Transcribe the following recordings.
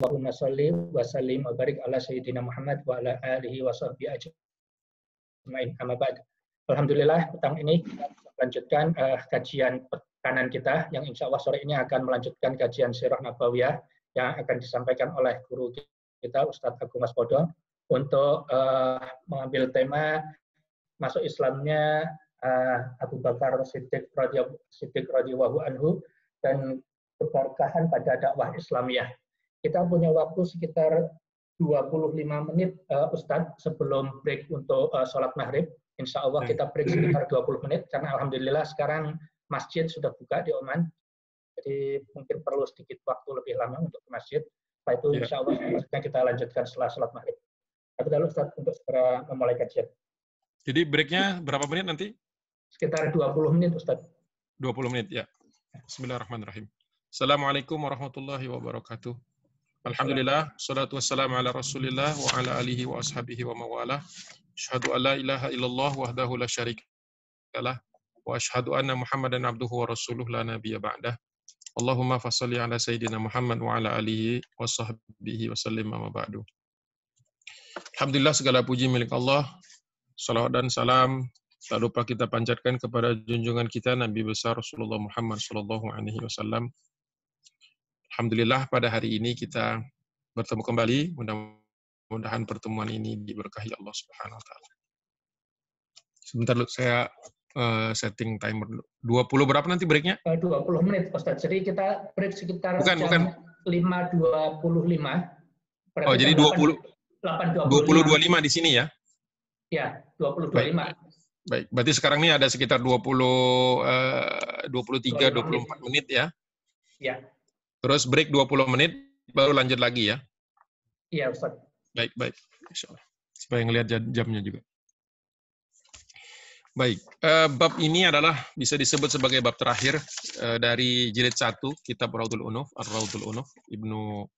Allahumma sholli wa sallim wa barik ala sayyidina Muhammad wa ala alihi wa sahbihi ajma'in. Amma ba'd. Alhamdulillah, petang ini kita lanjutkan kajian pekanan kita yang insya Allah sore ini akan melanjutkan kajian Sirah Nabawiyah yang akan disampaikan oleh guru kita Ustadz Agung Waspodo untuk mengambil tema masuk Islamnya Abu Bakar Siddiq radhiyallahu anhu dan keberkahan pada dakwah Islamiyah. Kita punya waktu sekitar 25 menit Ustadz sebelum break untuk sholat maghrib. Insya Allah kita break sekitar 20 menit karena alhamdulillah sekarang masjid sudah buka di Oman. Jadi mungkin perlu sedikit waktu lebih lama untuk ke masjid. Setelah itu insya Allah kita lanjutkan setelah sholat maghrib. Tapi dulu Ustadz untuk segera memulai kajian. Jadi breaknya berapa menit nanti? Sekitar 20 menit Ustadz. 20 menit ya. Bismillahirrahmanirrahim. Assalamualaikum warahmatullahi wabarakatuh. Alhamdulillah, salatu wassalamu ala Rasulillah wa ala alihi wa ashabihi wa mawalah. Asyhadu an la ilaha illallah wahdahu la syarikalah wa asyhadu anna Muhammadan abduhu wa rasuluh la nabiyya ba'dah. Allahumma fashalli ala sayyidina Muhammad wa ala alihi wa sahbihi wa sallim amma ba'du. Alhamdulillah, segala puji milik Allah. Salawat dan salam tak lupa kita panjatkan kepada junjungan kita Nabi besar Rasulullah Muhammad sallallahu alaihi wasallam. Alhamdulillah pada hari ini kita bertemu kembali. Mudah-mudahan pertemuan ini diberkahi Allah Subhanahu wa taala. Sebentar saya setting timer dulu. 20 berapa nanti breaknya? 20 menit Ustaz. Jadi kita break sekitar jam 5.25. Oh, jadi 20.25 di sini ya? Ya, 20.25. Baik, berarti sekarang ini ada sekitar 23-24 menit ya? Ya. Terus break 20 menit, baru lanjut lagi ya? Iya, Ustaz. Baik. Insyaallah. Supaya ngelihat jamnya juga. Baik, bab ini adalah bisa disebut sebagai bab terakhir dari jilid 1 kitab Raudhul Unuf, Ar-Raudhul Unuf, Ibnu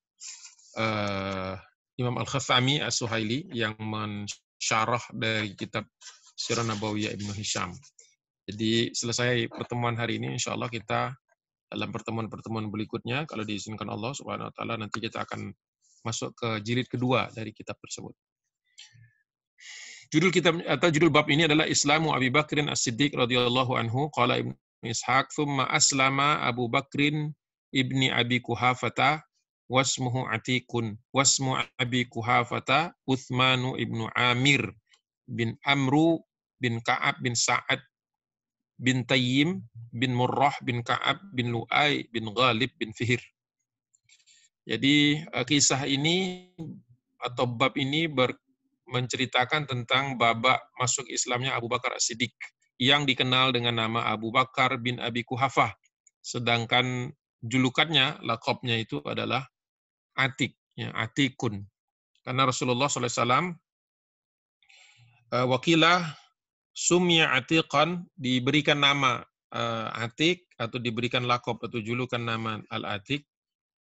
Imam Al-Khathami As-Suhaili yang mensyarah dari kitab Sirah Nabawiyah Ibnu Hisham. Jadi selesai pertemuan hari ini, insya Allah kita dalam pertemuan-pertemuan berikutnya, kalau diizinkan Allah Subhanahu wa taala, nanti kita akan masuk ke jilid kedua dari kitab tersebut. Judul kitab atau judul bab ini adalah Islamu Abi Bakrin As-Siddiq radhiyallahu anhu, qala Ibnu Ishaq, "Tsumma aslama Abu Bakrin ibni Abi Kuhafata wasmuhu Atiqun, wasmu Abi Kuhafata Utsmanu ibnu Amir bin Amru bin Ka'ab bin Sa'ad bin Tayyim bin Murrah bin Ka'ab bin Lu'ay bin Ghalib bin Fihr." Jadi kisah ini atau bab ini menceritakan tentang babak masuk Islamnya Abu Bakar As-Siddiq yang dikenal dengan nama Abu Bakar bin Abi Kuhafah. Sedangkan julukannya, laqabnya itu adalah Atiq, ya, Atiqun. Karena Rasulullah SAW wakilah sumya Atiqan, diberikan nama Atiq atau diberikan laqab atau julukan nama Al-Atiq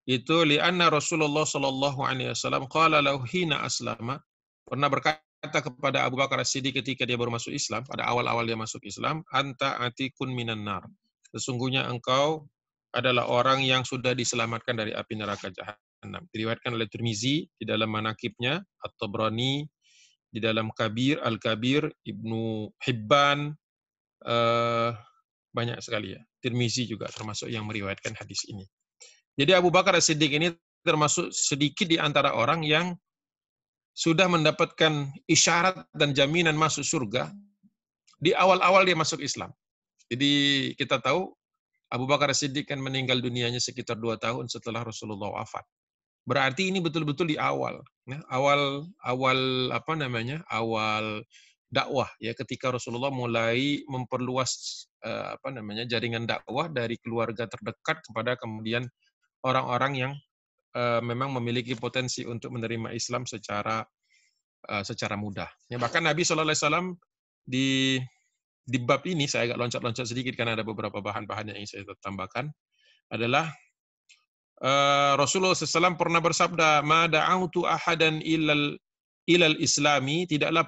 itu li'anna Rasulullah sallallahu alaihi wasallam qala lahu hina aslama, pernah berkata kepada Abu Bakar As-Siddiq ketika dia baru masuk Islam, pada awal-awal dia masuk Islam, anta atiqun minan nar, sesungguhnya engkau adalah orang yang sudah diselamatkan dari api neraka jahanam. Diriwayatkan oleh Tirmizi di dalam manaqibnya, At-Tabrani di dalam Kabir, Al-Kabir, Ibnu Hibban, banyak sekali ya. Tirmizi juga termasuk yang meriwayatkan hadis ini. Jadi Abu Bakar As-Siddiq ini termasuk sedikit di antara orang yang sudah mendapatkan isyarat dan jaminan masuk surga di awal-awal dia masuk Islam. Jadi kita tahu Abu Bakar As-Siddiq kan meninggal dunianya sekitar 2 tahun setelah Rasulullah wafat. Berarti ini betul-betul di awal, ya, awal dakwah ya, ketika Rasulullah mulai memperluas jaringan dakwah dari keluarga terdekat kepada kemudian orang-orang yang memang memiliki potensi untuk menerima Islam secara mudah. Ya, bahkan Nabi SAW di bab ini, saya agak loncat-loncat sedikit karena ada beberapa bahan-bahan yang ingin saya tambahkan, adalah Rasulullah SAW pernah bersabda, "Ma da'autu ahadan ilal islami, tidaklah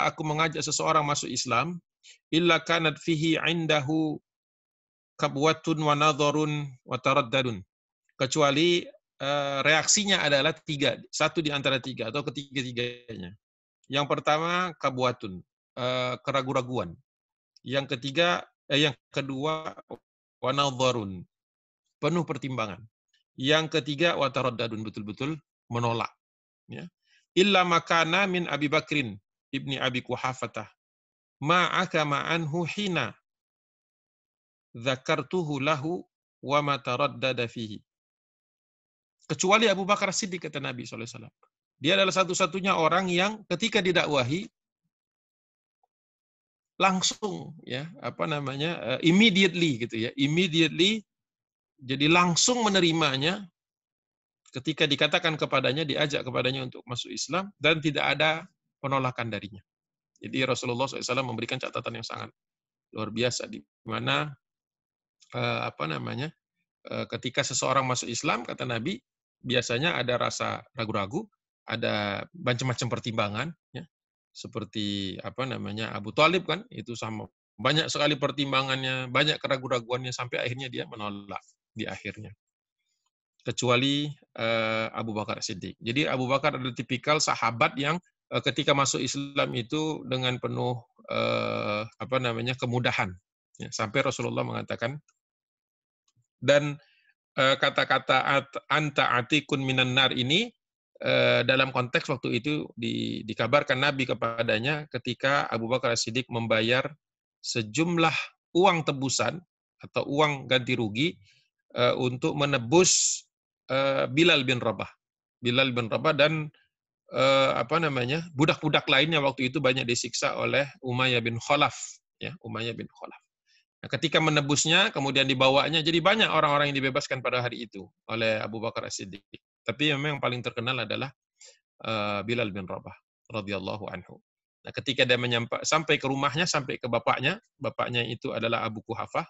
aku mengajak seseorang masuk Islam, illa kanat fihi indahu kabwatun wa nadharun wa taraddadun." Kecuali reaksinya adalah tiga, satu di antara tiga atau ketiga-tiganya. Yang pertama kabuatun, keraguan-raguan. Yang kedua wanadharun, penuh pertimbangan. Yang ketiga wataraddadun, betul-betul menolak. Ya. Illa makana min Abi Bakrin ibni Abi Quhafatah ma'aka ma'anhu hina dzakartuhu lahu wa ma taraddada fihi. Kecuali Abu Bakar Siddiq, kata Nabi SAW. Dia adalah satu-satunya orang yang ketika didakwahi langsung, ya, immediately gitu ya, immediately, jadi langsung menerimanya ketika dikatakan kepadanya, diajak kepadanya untuk masuk Islam dan tidak ada penolakan darinya. Jadi Rasulullah SAW memberikan catatan yang sangat luar biasa di mana ketika seseorang masuk Islam, kata Nabi, biasanya ada rasa ragu-ragu, ada macam-macam pertimbangan, ya. Seperti Abu Thalib kan, itu sama banyak sekali pertimbangannya, banyak keraguan-raguannya sampai akhirnya dia menolak di akhirnya. Kecuali Abu Bakar Siddiq. Jadi Abu Bakar adalah tipikal sahabat yang ketika masuk Islam itu dengan penuh kemudahan. Ya, sampai Rasulullah mengatakan, dan kata-kata anta atikun minan nar ini dalam konteks waktu itu dikabarkan Nabi kepadanya ketika Abu Bakar Siddiq membayar sejumlah uang tebusan atau uang ganti rugi untuk menebus Bilal bin Rabah. Bilal bin Rabah dan budak-budak lainnya waktu itu banyak disiksa oleh Umayyah bin Khalaf, ya, Umayyah bin Khalaf. Nah, ketika menebusnya, kemudian dibawanya, jadi banyak orang-orang yang dibebaskan pada hari itu oleh Abu Bakar As-Siddiq. Tapi memang yang paling terkenal adalah Bilal bin Rabah radhiyallahu anhu. Nah, ketika dia sampai ke rumahnya, sampai ke bapaknya itu adalah Abi Quhafah,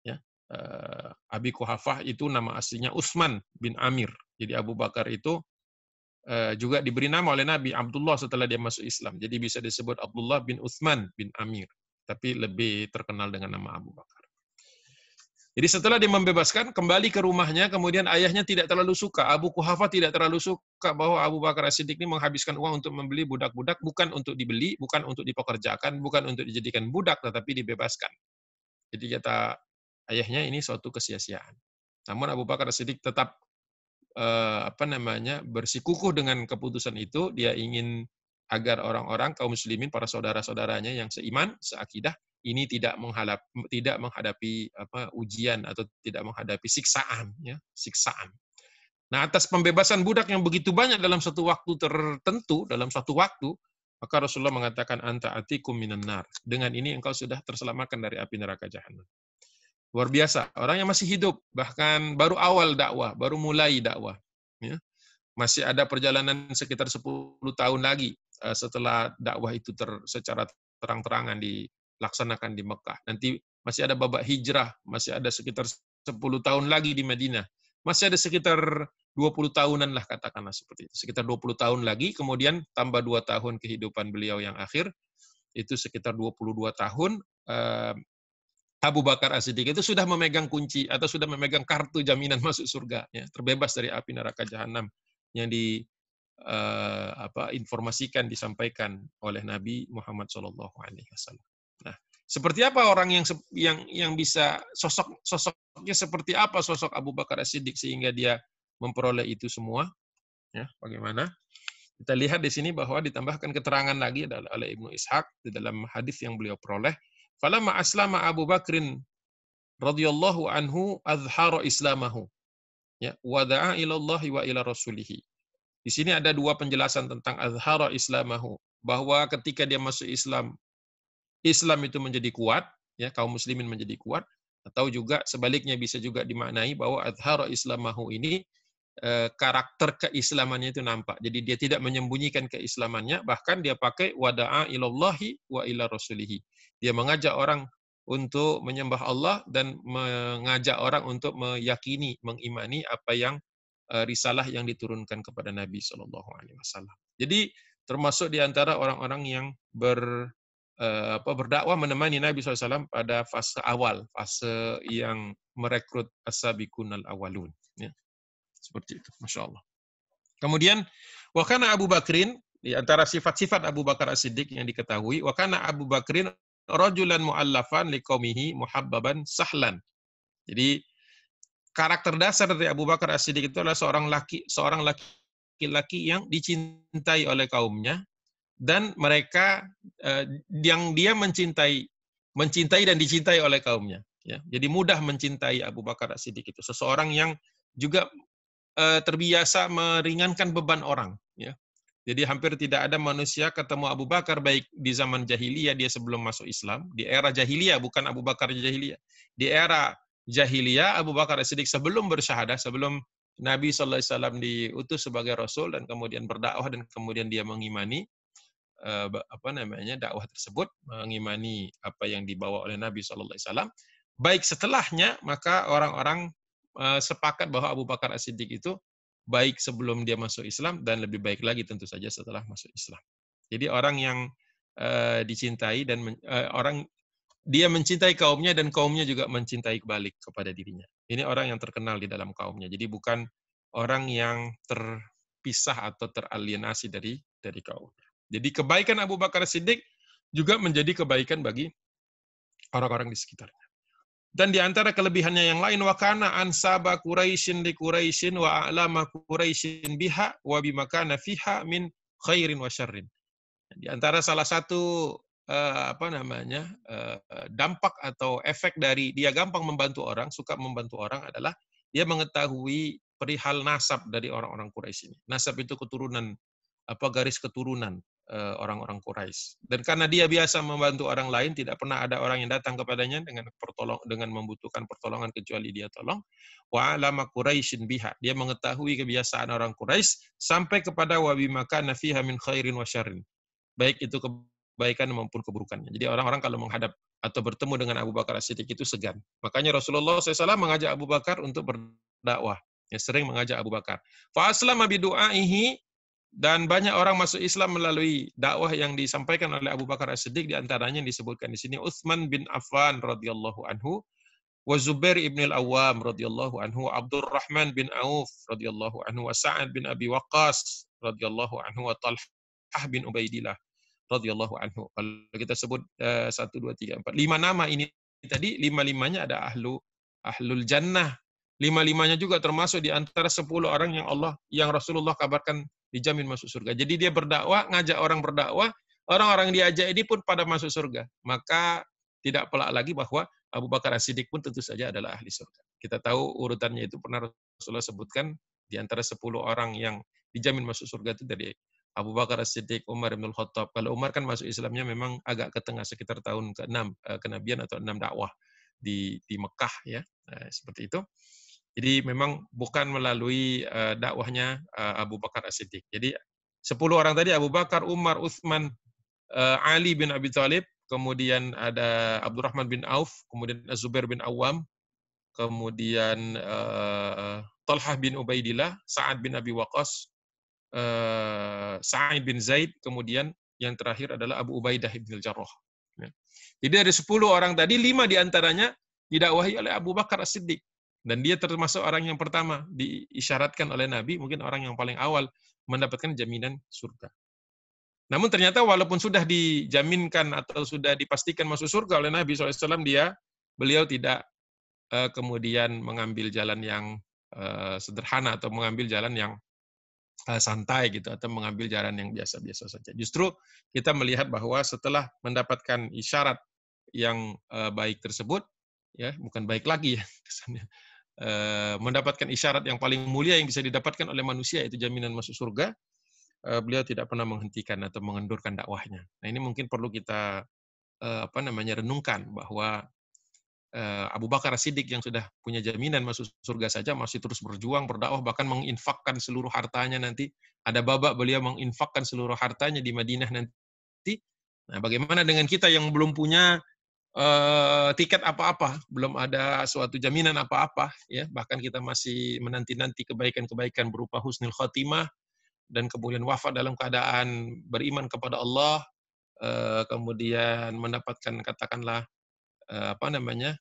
ya. Abi Quhafah itu nama aslinya Utsman bin Amir. Jadi Abu Bakar itu juga diberi nama oleh Nabi Abdullah setelah dia masuk Islam. Jadi bisa disebut Abdullah bin Utsman bin Amir, tapi lebih terkenal dengan nama Abu Bakar. Jadi setelah dia membebaskan, kembali ke rumahnya, kemudian ayahnya tidak terlalu suka. Abu Quhafah tidak terlalu suka bahwa Abu Bakar As-Siddiq ini menghabiskan uang untuk membeli budak-budak, bukan untuk dibeli, bukan untuk dipekerjakan, bukan untuk dijadikan budak, tetapi dibebaskan. Jadi kata ayahnya, ini suatu kesia-siaan. Namun Abu Bakar As-Siddiq tetap bersikukuh dengan keputusan itu. Dia ingin agar orang-orang kaum muslimin, para saudara-saudaranya yang seiman, seakidah, ini tidak menghadapi ujian atau tidak menghadapi siksaan, ya, siksaan. Nah, atas pembebasan budak yang begitu banyak dalam satu waktu tertentu, dalam satu waktu, maka Rasulullah mengatakan anta atikum minan nar. Dengan ini engkau sudah terselamatkan dari api neraka jahanam. Luar biasa, orang yang masih hidup, bahkan baru awal dakwah, baru mulai dakwah, ya. Masih ada perjalanan sekitar 10 tahun lagi setelah dakwah itu secara terang-terangan dilaksanakan di Mekah. Nanti masih ada babak hijrah, masih ada sekitar 10 tahun lagi di Madinah. Masih ada sekitar 20 tahunan lah, katakanlah seperti itu. Sekitar 20 tahun lagi, kemudian tambah 2 tahun kehidupan beliau yang akhir, itu sekitar 22 tahun, Abu Bakar As-Siddiq itu sudah memegang kunci atau sudah memegang kartu jaminan masuk surga, ya, terbebas dari api neraka jahanam yang informasikan, disampaikan oleh Nabi Muhammad SAW. Nah, seperti apa orang yang bisa sosoknya seperti apa sosok Abu Bakar As-Siddiq sehingga dia memperoleh itu semua? Ya, bagaimana? Kita lihat di sini bahwa ditambahkan keterangan lagi oleh Ibnu Ishaq di dalam hadis yang beliau peroleh. Falamma aslama Abu Bakrin radhiyallahu anhu azhara islamahu. Ya, wa da'a ila Allah wa ila rasulih. Di sini ada dua penjelasan tentang azhara islamahu, bahwa ketika dia masuk Islam, Islam itu menjadi kuat, ya, kaum muslimin menjadi kuat, atau juga sebaliknya bisa juga dimaknai bahwa azhara islamahu ini karakter keislamannya itu nampak. Jadi dia tidak menyembunyikan keislamannya, bahkan dia pakai wada'a ilallahi wa ila rasulihi. Dia mengajak orang untuk menyembah Allah dan mengajak orang untuk meyakini, mengimani apa yang risalah yang diturunkan kepada Nabi SAW. Jadi termasuk di antara orang-orang yang berdakwah menemani Nabi SAW pada fase awal, fase yang merekrut as-sabiqunal awalun. Ya. Seperti itu, Masya Allah. Kemudian, wa kana Abu Bakrin, di antara sifat-sifat Abu Bakar As-Siddiq yang diketahui, wa kana Abu Bakrin rajulan mu'allafan liqaumihi muhabbaban sahlan. Jadi karakter dasar dari Abu Bakar As-Siddiq itu adalah seorang laki-laki yang dicintai oleh kaumnya, dan mereka yang dia mencintai dan dicintai oleh kaumnya. Ya, jadi mudah mencintai Abu Bakar As-Siddiq itu seseorang yang juga terbiasa meringankan beban orang. Ya. Jadi hampir tidak ada manusia ketemu Abu Bakar baik di zaman jahiliyah dia sebelum masuk Islam, di era jahiliyah bukan Abu Bakar jahiliyah. Di era jahiliyah Abu Bakar As-Siddiq sebelum bersyahadah, sebelum Nabi SAW diutus sebagai Rasul dan kemudian berdakwah dan kemudian dia mengimani dakwah tersebut, mengimani apa yang dibawa oleh Nabi SAW. Baik setelahnya maka orang-orang sepakat bahwa Abu Bakar As-Siddiq itu baik sebelum dia masuk Islam dan lebih baik lagi tentu saja setelah masuk Islam. Jadi orang yang dicintai dan dia mencintai kaumnya dan kaumnya juga mencintai balik kepada dirinya. Ini orang yang terkenal di dalam kaumnya. Jadi bukan orang yang terpisah atau teralienasi dari kaum. Jadi kebaikan Abu Bakar Siddiq juga menjadi kebaikan bagi orang-orang di sekitarnya. Dan di antara kelebihannya yang lain, wa kana ansaba Quraisyin li Quraisyin wa a'lama Quraisyin biha wa bimakana fiha min khairin wa syarrin. Di antara salah satu dampak atau efek dari dia gampang membantu orang, suka membantu orang adalah dia mengetahui perihal nasab dari orang-orang Quraisy ini. Nasab itu keturunan garis keturunan orang-orang Quraisy. Dan karena dia biasa membantu orang lain, tidak pernah ada orang yang datang kepadanya dengan membutuhkan pertolongan kecuali dia tolong. Wa alama Quraisyin biha. Dia mengetahui kebiasaan orang Quraisy sampai kepada wa bimakana fiha min khairin wa syarrin. Baik itu kebaikan maupun keburukannya. Jadi orang-orang kalau menghadap atau bertemu dengan Abu Bakar As-Siddiq itu segan. Makanya Rasulullah SAW mengajak Abu Bakar untuk berdakwah. Ya, sering mengajak Abu Bakar. Fa aslama bidu'aihi, dan banyak orang masuk Islam melalui dakwah yang disampaikan oleh Abu Bakar As-Siddiq, di antaranya yang disebutkan di sini Utsman bin Affan radhiyallahu anhu, wa Zubair ibn al-Awwam radhiyallahu anhu, Abdurrahman bin Auf radhiyallahu anhu, wa Sa'ad bin Abi Waqqas radhiyallahu anhu, wa Talhah bin Ubaidillah radhiyallahu anhu. Kalau kita sebut 1 2 3 4 5 nama ini tadi, 5-5-nya ada ahlul jannah. 5-5-nya juga termasuk di antara 10 orang yang Rasulullah kabarkan dijamin masuk surga. Jadi dia berdakwah, ngajak orang berdakwah, orang-orang diajak ini pun pada masuk surga. Maka tidak pelak lagi bahwa Abu Bakar As-Siddiq pun tentu saja adalah ahli surga. Kita tahu urutannya itu pernah Rasulullah sebutkan di antara 10 orang yang dijamin masuk surga itu dari Abu Bakar As-Siddiq, Umar bin Khattab. Kalau Umar kan masuk Islamnya memang agak ke tengah, sekitar tahun ke-6 kenabian atau 6 dakwah di Mekah ya. Seperti itu. Jadi memang bukan melalui dakwahnya Abu Bakar As-Siddiq. Jadi 10 orang tadi, Abu Bakar, Umar, Utsman, Ali bin Abi Thalib, kemudian ada Abdurrahman bin Auf, kemudian Az-Zubair bin Awam, kemudian Talhah bin Ubaidillah, Sa'ad bin Abi Waqqas, Sa'id bin Zaid, kemudian yang terakhir adalah Abu Ubaidah bin Al-Jarrah. Jadi dari 10 orang tadi, 5 diantaranya didakwahi oleh Abu Bakar As-Siddiq. Dan dia termasuk orang yang pertama diisyaratkan oleh Nabi, mungkin orang yang paling awal mendapatkan jaminan surga. Namun ternyata walaupun sudah dijaminkan atau sudah dipastikan masuk surga oleh Nabi SAW, beliau tidak kemudian mengambil jalan yang sederhana atau mengambil jalan yang santai gitu, atau mengambil jalan yang biasa-biasa saja. Justru kita melihat bahwa setelah mendapatkan isyarat yang baik tersebut, ya bukan baik lagi ya kesannya, mendapatkan isyarat yang paling mulia yang bisa didapatkan oleh manusia, itu jaminan masuk surga, beliau tidak pernah menghentikan atau mengendurkan dakwahnya. Nah ini mungkin perlu kita renungkan bahwa Abu Bakar As-Siddiq yang sudah punya jaminan masuk surga saja masih terus berjuang, berdakwah, bahkan menginfakkan seluruh hartanya nanti. Ada babak beliau menginfakkan seluruh hartanya di Madinah nanti. Nah bagaimana dengan kita yang belum punya tiket apa-apa, belum ada suatu jaminan apa-apa, ya bahkan kita masih menanti-nanti kebaikan-kebaikan berupa husnul khotimah dan kemudian wafat dalam keadaan beriman kepada Allah, kemudian mendapatkan katakanlah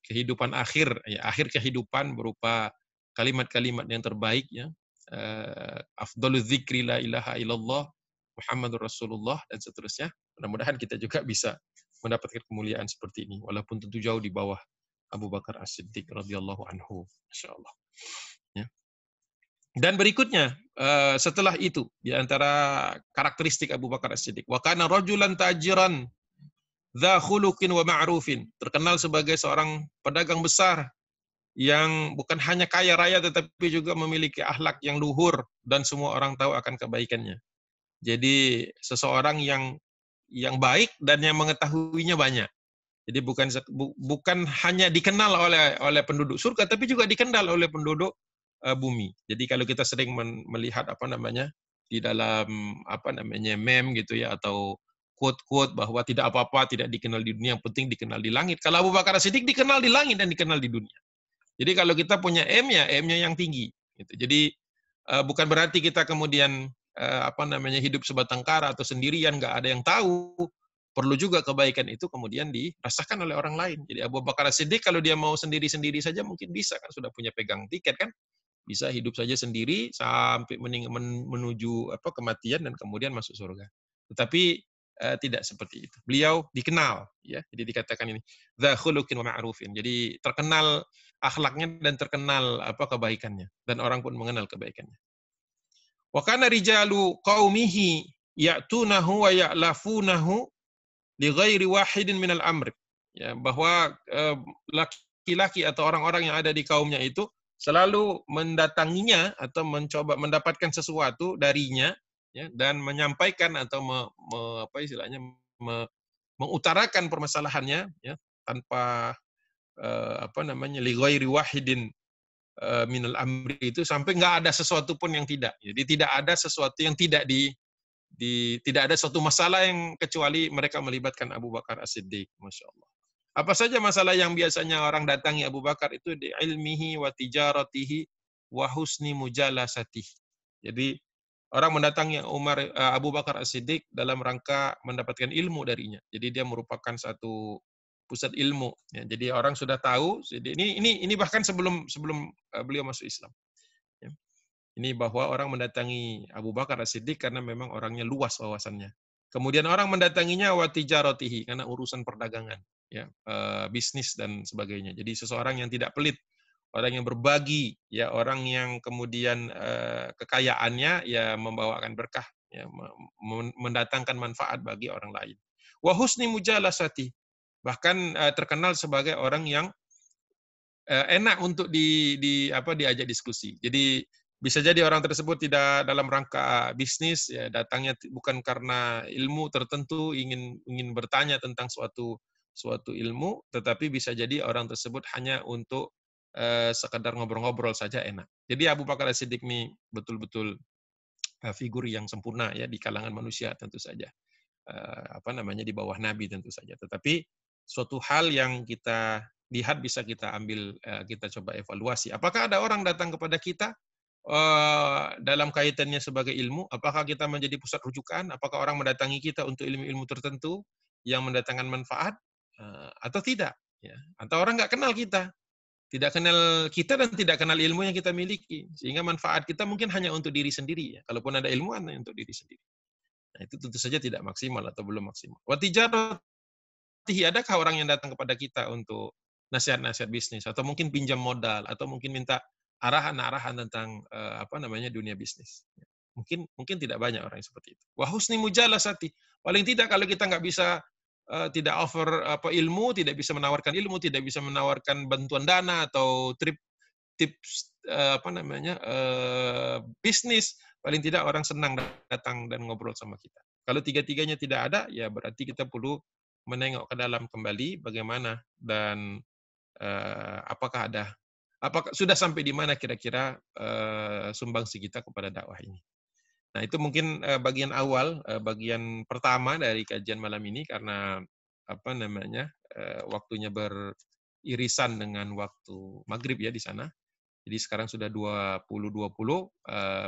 kehidupan akhir, ya akhir kehidupan berupa kalimat-kalimat yang terbaik, ya afdhalul dzikri la ilaha illallah Muhammadur Rasulullah dan seterusnya. Mudah-mudahan kita juga bisa mendapatkan kemuliaan seperti ini walaupun tentu jauh di bawah Abu Bakar As-Siddiq radhiyallahu anhu, masyaallah. Ya. Dan berikutnya setelah itu di antara karakteristik Abu Bakar As-Siddiq, wa kana rajulan tajiran dza khuluqin wa ma'rufin, terkenal sebagai seorang pedagang besar yang bukan hanya kaya raya tetapi juga memiliki akhlak yang luhur dan semua orang tahu akan kebaikannya. Jadi seseorang yang baik dan yang mengetahuinya banyak. Jadi bukan hanya dikenal oleh penduduk surga tapi juga dikenal oleh penduduk bumi. Jadi kalau kita sering melihat di dalam meme gitu ya atau quote-quote bahwa tidak apa-apa tidak dikenal di dunia, yang penting dikenal di langit. Kalau Abu Bakar As-Siddiq dikenal di langit dan dikenal di dunia. Jadi kalau kita punya M-nya yang tinggi. Gitu. Jadi bukan berarti kita kemudian hidup sebatang kara atau sendirian, nggak ada yang tahu. Perlu juga kebaikan itu kemudian dirasakan oleh orang lain. Jadi Abu Bakar As-Siddiq kalau dia mau sendiri-sendiri saja mungkin bisa kan, sudah punya pegang tiket kan, bisa hidup saja sendiri sampai menuju kematian dan kemudian masuk surga. Tetapi tidak seperti itu. Beliau dikenal, ya. Jadi dikatakan ini dza khuluqin wa ma'rufin. Jadi terkenal akhlaknya dan terkenal kebaikannya dan orang pun mengenal kebaikannya. Wa kana rijalu qaumihi ya'tunahu wa ya'lafunahu li ghairi wahidin minal amr. Ya, bahwa laki-laki atau orang-orang yang ada di kaumnya itu selalu mendatanginya atau mencoba mendapatkan sesuatu darinya, ya, dan menyampaikan atau mengutarakan permasalahannya, ya, tanpa li ghairi wahidin minal amri, itu sampai nggak ada sesuatu pun yang tidak. Jadi tidak ada sesuatu yang tidak tidak ada suatu masalah yang kecuali mereka melibatkan Abu Bakar As-Siddiq, Masya Allah. Apa saja masalah yang biasanya orang datangi Abu Bakar itu di ilmihi wa tijaratihi wa husni mujalasatihi. Jadi orang mendatangi Abu Bakar As-Siddiq dalam rangka mendapatkan ilmu darinya. Jadi dia merupakan satu pusat ilmu. Ya, jadi orang sudah tahu. Jadi ini bahkan sebelum beliau masuk Islam. Ya. Ini bahwa orang mendatangi Abu Bakar As-Siddiq karena memang orangnya luas wawasannya. Kemudian orang mendatanginya wa tijaratihi karena urusan perdagangan, ya, bisnis dan sebagainya. Jadi seseorang yang tidak pelit, orang yang berbagi, ya, orang yang kemudian kekayaannya ya membawakan berkah, ya, mendatangkan manfaat bagi orang lain. Wa husni mujalasati, bahkan terkenal sebagai orang yang enak untuk diajak diskusi. Jadi bisa jadi orang tersebut tidak dalam rangka bisnis, ya, datangnya bukan karena ilmu tertentu, ingin bertanya tentang suatu ilmu, tetapi bisa jadi orang tersebut hanya untuk sekadar ngobrol-ngobrol saja enak. Jadi Abu Bakar As-Siddiq ini betul-betul figur yang sempurna, ya, di kalangan manusia tentu saja. Di bawah Nabi tentu saja. Tetapi suatu hal yang kita lihat bisa kita ambil, kita coba evaluasi. Apakah ada orang datang kepada kita dalam kaitannya sebagai ilmu? Apakah kita menjadi pusat rujukan? Apakah orang mendatangi kita untuk ilmu-ilmu tertentu yang mendatangkan manfaat atau tidak? Ya. Atau orang nggak kenal kita, tidak kenal kita dan tidak kenal ilmu yang kita miliki, sehingga manfaat kita mungkin hanya untuk diri sendiri. Ya. Kalaupun ada ilmu, hanya untuk diri sendiri. Nah, itu tentu saja tidak maksimal atau belum maksimal. Wa tijaratihi, adakah orang yang datang kepada kita untuk nasihat-nasihat bisnis atau mungkin pinjam modal atau mungkin minta arahan-arahan tentang dunia bisnis. Mungkin tidak banyak orang yang seperti itu. Wa husni mujalasati, paling tidak kalau kita nggak bisa tidak offer ilmu, tidak bisa menawarkan ilmu, tidak bisa menawarkan bantuan dana atau tips bisnis, paling tidak orang senang datang dan ngobrol sama kita. Kalau tiga-tiganya tidak ada, ya berarti kita perlu menengok ke dalam kembali bagaimana dan apakah sudah sampai di mana kira-kira sumbangsi kita kepada dakwah ini. Nah, itu mungkin bagian awal, bagian pertama dari kajian malam ini, karena waktunya beririsan dengan waktu maghrib, ya, di sana. Jadi sekarang sudah 20.20,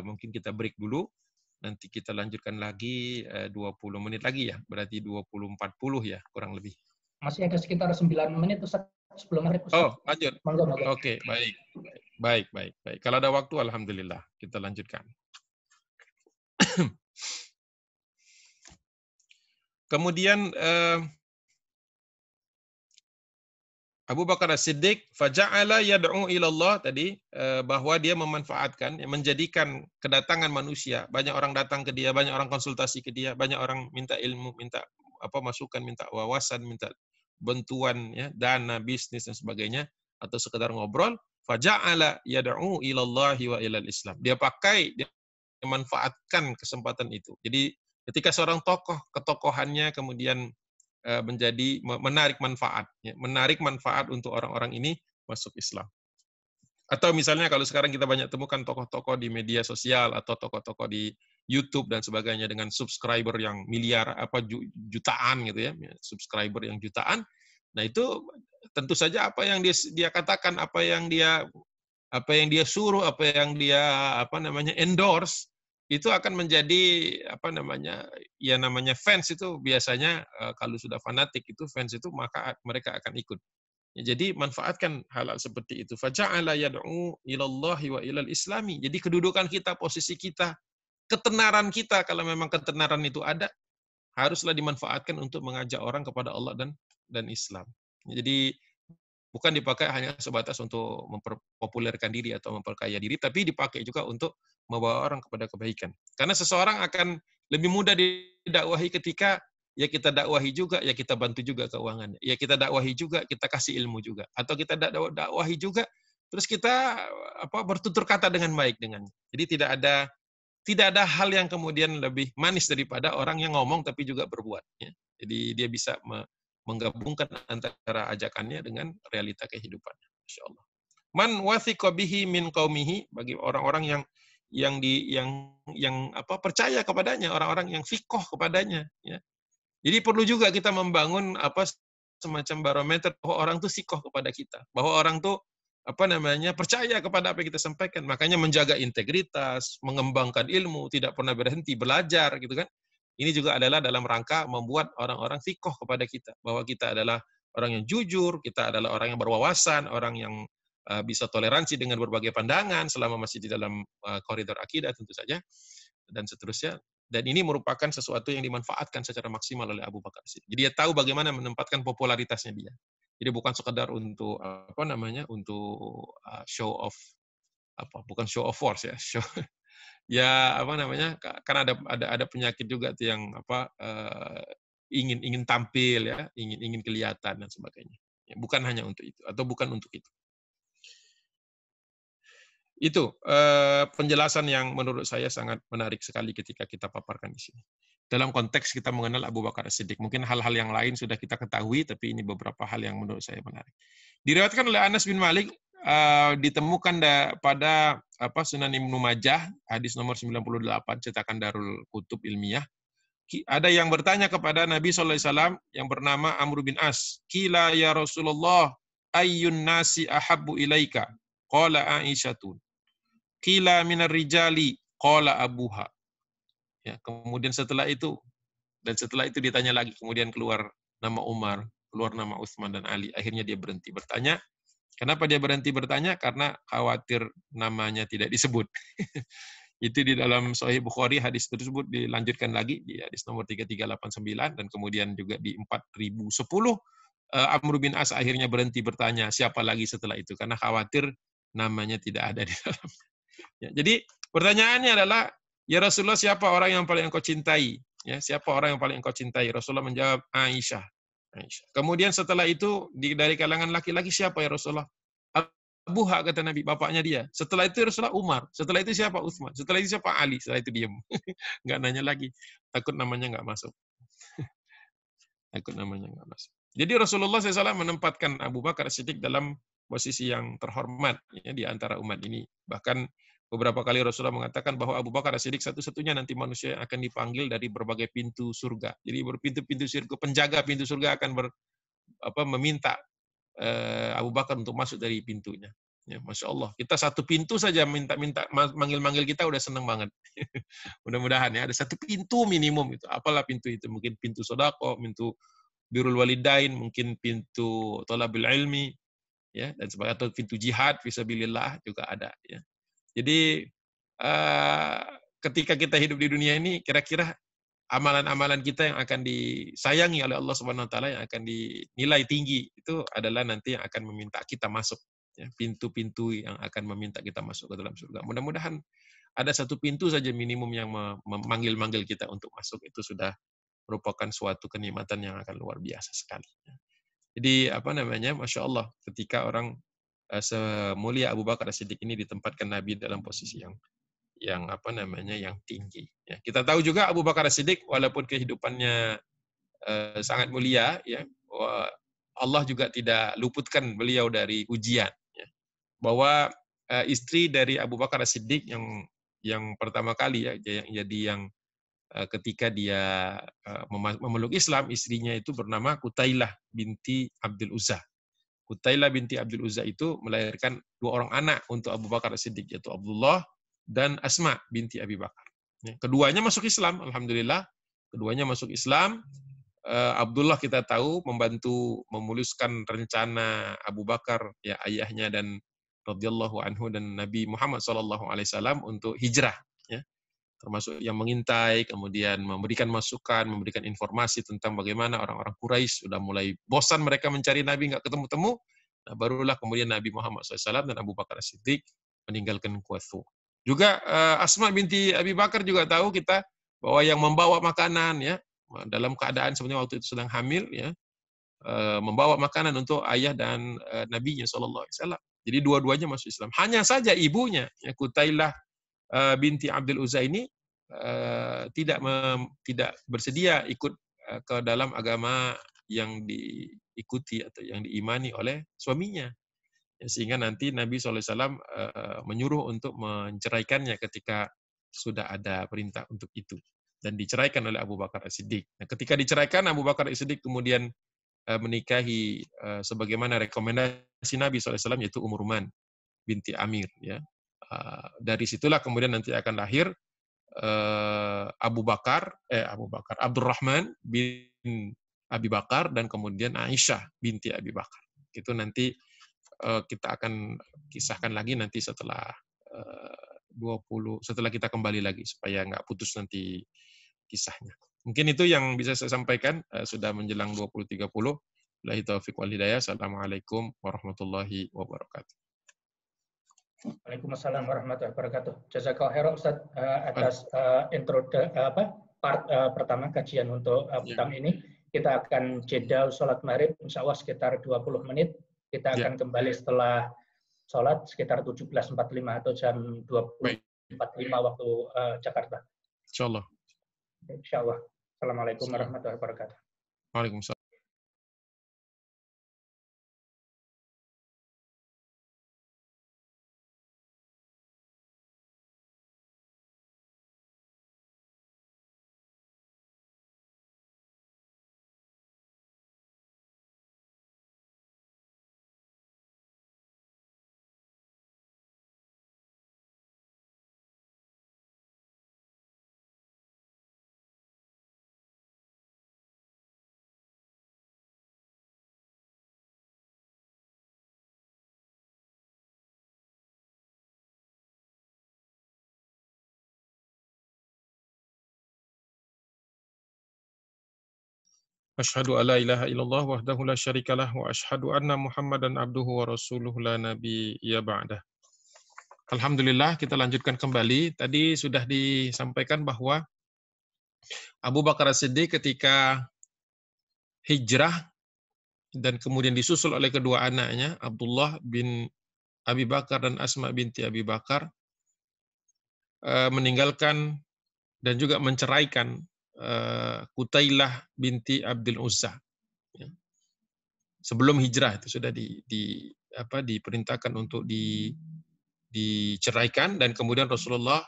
mungkin kita break dulu. Nanti kita lanjutkan lagi 20 menit lagi, ya. Berarti 20.40 ya, kurang lebih. Masih ada sekitar 9 menit, Ustaz. sebelum maghrib Ustaz. Oh, lanjut. Monggo, monggo. Oke, baik. Baik. Kalau ada waktu, alhamdulillah, kita lanjutkan. Kemudian Abu Bakar As-Siddiq faja'ala yad'u ila Allah tadi, bahwa dia memanfaatkan, menjadikan kedatangan manusia, banyak orang datang ke dia, banyak orang konsultasi ke dia, banyak orang minta ilmu, minta masukan, minta wawasan, minta bantuan, ya, dana, bisnis dan sebagainya, atau sekedar ngobrol, faja'ala yad'u ila Allah wa ila Islam. Dia memanfaatkan kesempatan itu. Jadi ketika seorang tokoh, ketokohannya kemudian menjadi menarik manfaat untuk orang-orang ini masuk Islam. Atau misalnya kalau sekarang kita banyak temukan tokoh-tokoh di media sosial atau tokoh-tokoh di YouTube dan sebagainya dengan subscriber yang miliar jutaan gitu ya, subscriber yang jutaan. Nah, itu tentu saja apa yang dia katakan, apa yang dia suruh, apa yang dia endorse, itu akan menjadi namanya fans itu biasanya kalau sudah fanatik itu fans itu maka mereka akan ikut. Ya, jadi manfaatkan hal-hal seperti itu. Faja'ala yad'u ilallahi wa ilal islami. Jadi kedudukan kita, posisi kita, ketenaran kita, kalau memang ketenaran itu ada, haruslah dimanfaatkan untuk mengajak orang kepada Allah dan Islam. Jadi bukan dipakai hanya sebatas untuk memperpopulerkan diri atau memperkaya diri, tapi dipakai juga untuk membawa orang kepada kebaikan. Karena seseorang akan lebih mudah didakwahi ketika ya kita dakwahi juga, ya kita bantu juga keuangannya. Ya kita dakwahi juga, kita kasih ilmu juga. Atau kita dakwahi juga, terus kita bertutur kata dengan baik dengannya. Jadi tidak ada hal yang kemudian lebih manis daripada orang yang ngomong tapi juga berbuat. Ya. Jadi dia bisa menggabungkan antara ajakannya dengan realita kehidupannya. Masya Allah. Man wathiqa bihi min qaumihi, bagi orang-orang yang percaya kepadanya, orang-orang yang fikoh kepadanya. Ya. Jadi perlu juga kita membangun semacam barometer bahwa orang itu sikoh kepada kita, bahwa orang itu percaya kepada apa yang kita sampaikan. Makanya menjaga integritas, mengembangkan ilmu, tidak pernah berhenti belajar, gitu kan. Ini juga adalah dalam rangka membuat orang-orang fikoh kepada kita, bahwa kita adalah orang yang jujur, kita adalah orang yang berwawasan, orang yang bisa toleransi dengan berbagai pandangan selama masih di dalam koridor akidah tentu saja, dan seterusnya. Dan ini merupakan sesuatu yang dimanfaatkan secara maksimal oleh Abu Bakar Siddiq. Jadi dia tahu bagaimana menempatkan popularitasnya dia. Jadi bukan sekedar untuk untuk show off, bukan show of force ya, show ya kan ada penyakit juga tuh yang ingin tampil ya, ingin kelihatan dan sebagainya. Ya, bukan hanya untuk itu atau bukan untuk itu. Itu penjelasan yang menurut saya sangat menarik sekali ketika kita paparkan di sini. Dalam konteks kita mengenal Abu Bakar As-Siddiq, mungkin hal-hal yang lain sudah kita ketahui, tapi ini beberapa hal yang menurut saya menarik. Diriwayatkan oleh Anas bin Malik, ditemukan pada Sunan Ibnu Majah, hadis nomor 98, cetakan Darul Kutub Ilmiah. Ada yang bertanya kepada Nabi SAW yang bernama Amr bin As. Qila ya Rasulullah, ayyun nasi ahabbu ilaika? Qala Aisyatun. Qila minar rijali? Qala Abuha. Ya, kemudian setelah itu ditanya lagi, kemudian keluar nama Umar, keluar nama Utsman dan Ali. Akhirnya dia berhenti bertanya. Kenapa dia berhenti bertanya? Karena khawatir namanya tidak disebut. Itu di dalam Sahih Bukhari, hadis tersebut dilanjutkan lagi di hadis nomor 3389 dan kemudian juga di 4010. Amr bin As akhirnya berhenti bertanya siapa lagi setelah itu karena khawatir namanya tidak ada di dalam. Ya, jadi pertanyaannya adalah, ya Rasulullah, siapa orang yang paling engkau cintai? Ya, siapa orang yang paling engkau cintai? Rasulullah menjawab, Aisyah. Kemudian setelah itu dari kalangan laki-laki siapa ya Rasulullah? Abuha, kata Nabi, bapaknya dia. Setelah itu Rasulullah Umar. Setelah itu siapa? Utsman. Setelah itu siapa? Ali. Setelah itu diam. Nggak nanya lagi. Takut namanya nggak masuk. Takut namanya nggak masuk. Jadi Rasulullah SAW menempatkan Abu Bakar Siddiq dalam posisi yang terhormat ya, di antara umat ini. Bahkan beberapa kali Rasulullah mengatakan bahwa Abu Bakar As-Siddiq satu-satunya nanti manusia yang akan dipanggil dari berbagai pintu surga. Jadi berpintu-pintu surga, penjaga pintu surga akan meminta Abu Bakar untuk masuk dari pintunya. Ya, Masya Allah. Kita satu pintu saja minta manggil-manggil kita udah seneng banget. Mudah-mudahan ya ada satu pintu minimum itu. Apalah pintu itu? Mungkin pintu sedekah, pintu birrul walidain, mungkin pintu thalabul ilmi, ya, dan sebagai atau pintu jihad fisabilillah juga ada, ya. Jadi ketika kita hidup di dunia ini, kira-kira amalan-amalan kita yang akan disayangi oleh Allah Subhanahu wa taala, yang akan dinilai tinggi, itu adalah nanti yang akan meminta kita masuk, ya, pintu-pintu yang akan meminta kita masuk ke dalam surga. Mudah-mudahan ada satu pintu saja minimum yang memanggil-manggil kita untuk masuk, itu sudah merupakan suatu kenikmatan yang akan luar biasa sekali. Jadi apa namanya, Masya Allah, ketika orang semulia Abu Bakar As-Siddiq ini ditempatkan Nabi dalam posisi yang apa namanya, yang tinggi. Ya, kita tahu juga Abu Bakar As-Siddiq walaupun kehidupannya sangat mulia, ya, Allah juga tidak luputkan beliau dari ujian. Ya. Bahwa istri dari Abu Bakar As-Siddiq yang pertama kali, ya, yang ketika dia memeluk Islam, istrinya itu bernama Qutailah binti Abdul Uzza. Qutailah binti Abdul Uzza itu melahirkan 2 orang anak untuk Abu Bakar As-Siddiq, yaitu Abdullah dan Asma binti Abi Bakar. Keduanya masuk Islam, alhamdulillah. Keduanya masuk Islam. Abdullah kita tahu membantu memuluskan rencana Abu Bakar, ya, ayahnya dan radhiyallahu anhu, dan Nabi Muhammad SAW untuk hijrah, ya. Termasuk yang mengintai, kemudian memberikan masukan, memberikan informasi tentang bagaimana orang-orang Quraisy sudah mulai bosan mereka mencari Nabi, nggak ketemu-temu. Nah, barulah kemudian Nabi Muhammad SAW dan Abu Bakar As-Siddiq meninggalkan Kuathu. Juga Asma binti Abi Bakar juga tahu kita bahwa yang membawa makanan, ya, dalam keadaan sebenarnya waktu itu sedang hamil, ya, membawa makanan untuk ayah dan Nabinya SAW. Jadi dua-duanya masuk Islam. Hanya saja ibunya, ya, Qutailah binti Abdul Uzza ini tidak bersedia ikut ke dalam agama yang diikuti atau yang diimani oleh suaminya. Ya, sehingga nanti Nabi SAW menyuruh untuk menceraikannya ketika sudah ada perintah untuk itu. Dan diceraikan oleh Abu Bakar As-Siddiq. Nah, ketika diceraikan, Abu Bakar As-Siddiq kemudian menikahi sebagaimana rekomendasi Nabi SAW, yaitu Ruman binti Amir. Ya. Dari situlah kemudian nanti akan lahir Abdurrahman bin Abi Bakar dan kemudian Aisyah binti Abi Bakar. Itu nanti kita akan kisahkan lagi nanti setelah 20, setelah kita kembali lagi supaya nggak putus nanti kisahnya. Mungkin itu yang bisa saya sampaikan, sudah menjelang 20.30. Billahi taufiq wal hidayah. Assalamualaikum warahmatullahi wabarakatuh. Waalaikumsalam warahmatullahi wabarakatuh. Jazakallahu khairan Ustaz atas part pertama kajian untuk petang ini. Kita akan jeda sholat maghrib insya Allah sekitar 20 menit. Kita akan kembali setelah sholat sekitar 17.45 atau jam 20.45 waktu Jakarta. Insya Allah. Insya Allah. Assalamualaikum warahmatullahi wabarakatuh. Waalaikumsalam. Asyhadu alla ilaha illallah wahdahu la syarikalah wa asyhadu anna Muhammadan abduhu wa rasuluhu la nabiyya ba'dah. Alhamdulillah, kita lanjutkan kembali. Tadi sudah disampaikan bahwa Abu Bakar As-Siddiq ketika hijrah dan kemudian disusul oleh kedua anaknya, Abdullah bin Abi Bakar dan Asma binti Abi Bakar, meninggalkan dan juga menceraikan Qutailah binti Abdul Uzza. Sebelum hijrah itu sudah diperintahkan untuk diceraikan, dan kemudian Rasulullah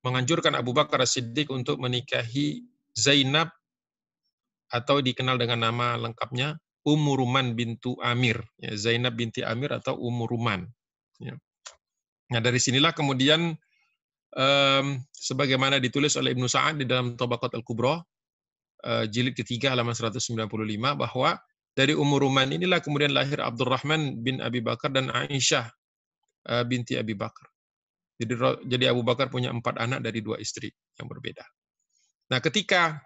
menganjurkan Abu Bakar As-Siddiq untuk menikahi Zainab, atau dikenal dengan nama lengkapnya Ruman bintu Amir. Ya, Zainab binti Amir atau Ruman. Ya. Nah, dari sinilah kemudian sebagaimana ditulis oleh Ibnu Sa'ad di dalam Tabaqat Al-Kubra, jilid ketiga halaman 195, bahwa Dari Ummu Ruman inilah kemudian lahir Abdurrahman bin Abi Bakar dan Aisyah binti Abi Bakar. Jadi Abu Bakar punya 4 anak dari 2 istri yang berbeda. Nah, ketika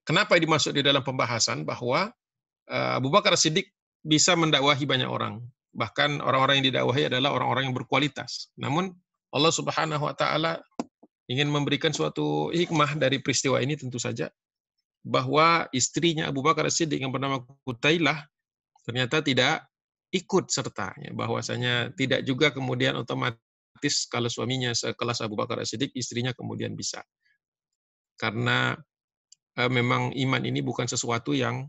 kenapa dimasuk di dalam pembahasan bahwa Abu Bakar Siddiq bisa mendakwahi banyak orang. Bahkan orang-orang yang didakwahi adalah orang-orang yang berkualitas. Namun Allah Subhanahu wa taala ingin memberikan suatu hikmah dari peristiwa ini tentu saja, bahwa istrinya Abu Bakar Siddiq yang bernama Qutailah ternyata tidak ikut serta, bahwasanya tidak juga kemudian otomatis kalau suaminya sekelas Abu Bakar Siddiq, istrinya kemudian bisa. Karena memang iman ini bukan sesuatu yang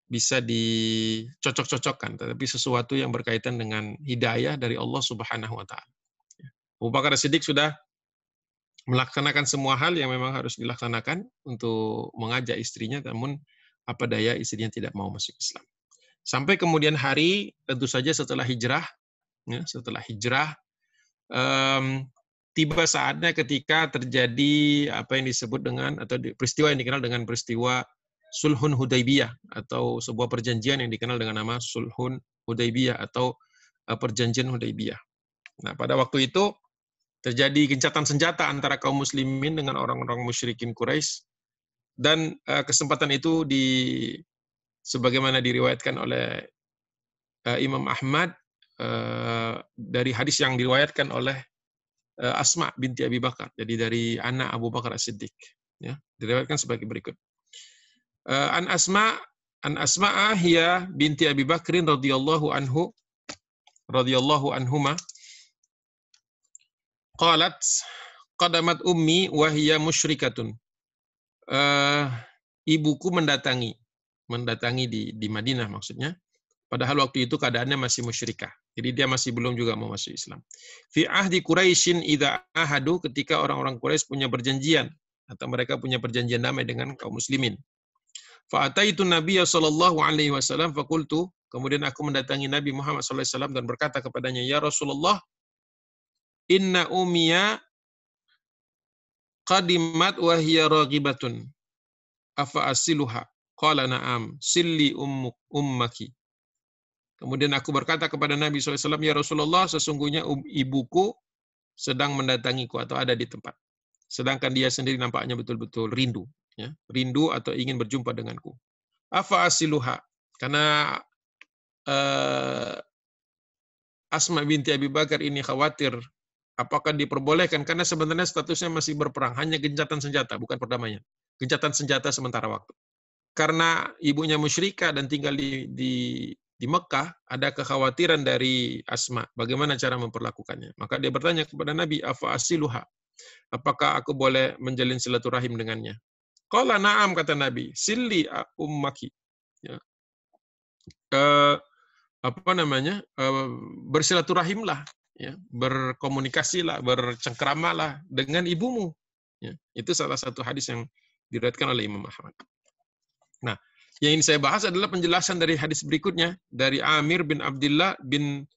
bisa dicocok-cocokkan, tetapi sesuatu yang berkaitan dengan hidayah dari Allah Subhanahu wa taala. Abu Bakar Siddiq sudah melaksanakan semua hal yang memang harus dilaksanakan untuk mengajak istrinya, namun apa daya istrinya tidak mau masuk Islam. Sampai kemudian hari, tentu saja setelah hijrah, tiba saatnya ketika terjadi apa yang disebut dengan, atau peristiwa yang dikenal dengan peristiwa Sulhun Hudaybiyah, atau sebuah perjanjian yang dikenal dengan nama Sulhun Hudaybiyah atau perjanjian Hudaybiyah. Nah, pada waktu itu terjadi gencatan senjata antara kaum muslimin dengan orang-orang musyrikin Quraisy, dan kesempatan itu sebagaimana diriwayatkan oleh Imam Ahmad dari hadis yang diriwayatkan oleh Asma binti Abi Bakar, jadi dari anak Abu Bakar As-Siddiq, ya, diriwayatkan sebagai berikut. An Asma'a hiya binti Abi Bakrin radhiyallahu anhuma qalat qadamat ummi wa hiya musyrikatun. Ibuku mendatangi di Madinah maksudnya. Padahal waktu itu keadaannya masih musyrikah. Jadi dia masih belum juga mau masuk Islam. Fi ahdi Quraisyin idza ahadu, ketika orang-orang Quraisy punya perjanjian atau mereka punya perjanjian damai dengan kaum muslimin. Fa ataitu Nabiyya sallallahu alaihi wasallam fa qultu, kemudian aku mendatangi Nabi Muhammad sallallahu alaihi wasallam dan berkata kepadanya, "Ya Rasulullah, inna ummiya qadimat wa hiya raghibatun. Afa asiluha?" Qala na'am, silli ummaki. Kemudian aku berkata kepada Nabi SAW, "Ya Rasulullah, sesungguhnya ibuku sedang mendatangiku atau ada di tempat. Sedangkan dia sendiri nampaknya betul-betul rindu. Ya, rindu atau ingin berjumpa denganku. Afa asiluha?" Karena Asma binti Abi Bakar ini khawatir apakah diperbolehkan, karena sebenarnya statusnya masih berperang, hanya gencatan senjata, bukan perdamaian. Gencatan senjata sementara waktu. Karena ibunya musyrikah dan tinggal di Mekah, ada kekhawatiran dari Asma, bagaimana cara memperlakukannya. Maka dia bertanya kepada Nabi, "Afa asiluha?" Apakah aku boleh menjalin silaturahim dengannya? Qala na'am, kata Nabi, "Silli ummaki." Ya. Bersilaturahimlah, ya, berkomunikasilah, bercengkramalah dengan ibumu. Ya. Itu salah satu hadis yang diriwayatkan oleh Imam Ahmad. Nah, yang ini saya bahas adalah penjelasan dari hadis berikutnya dari Amir bin Abdullah bin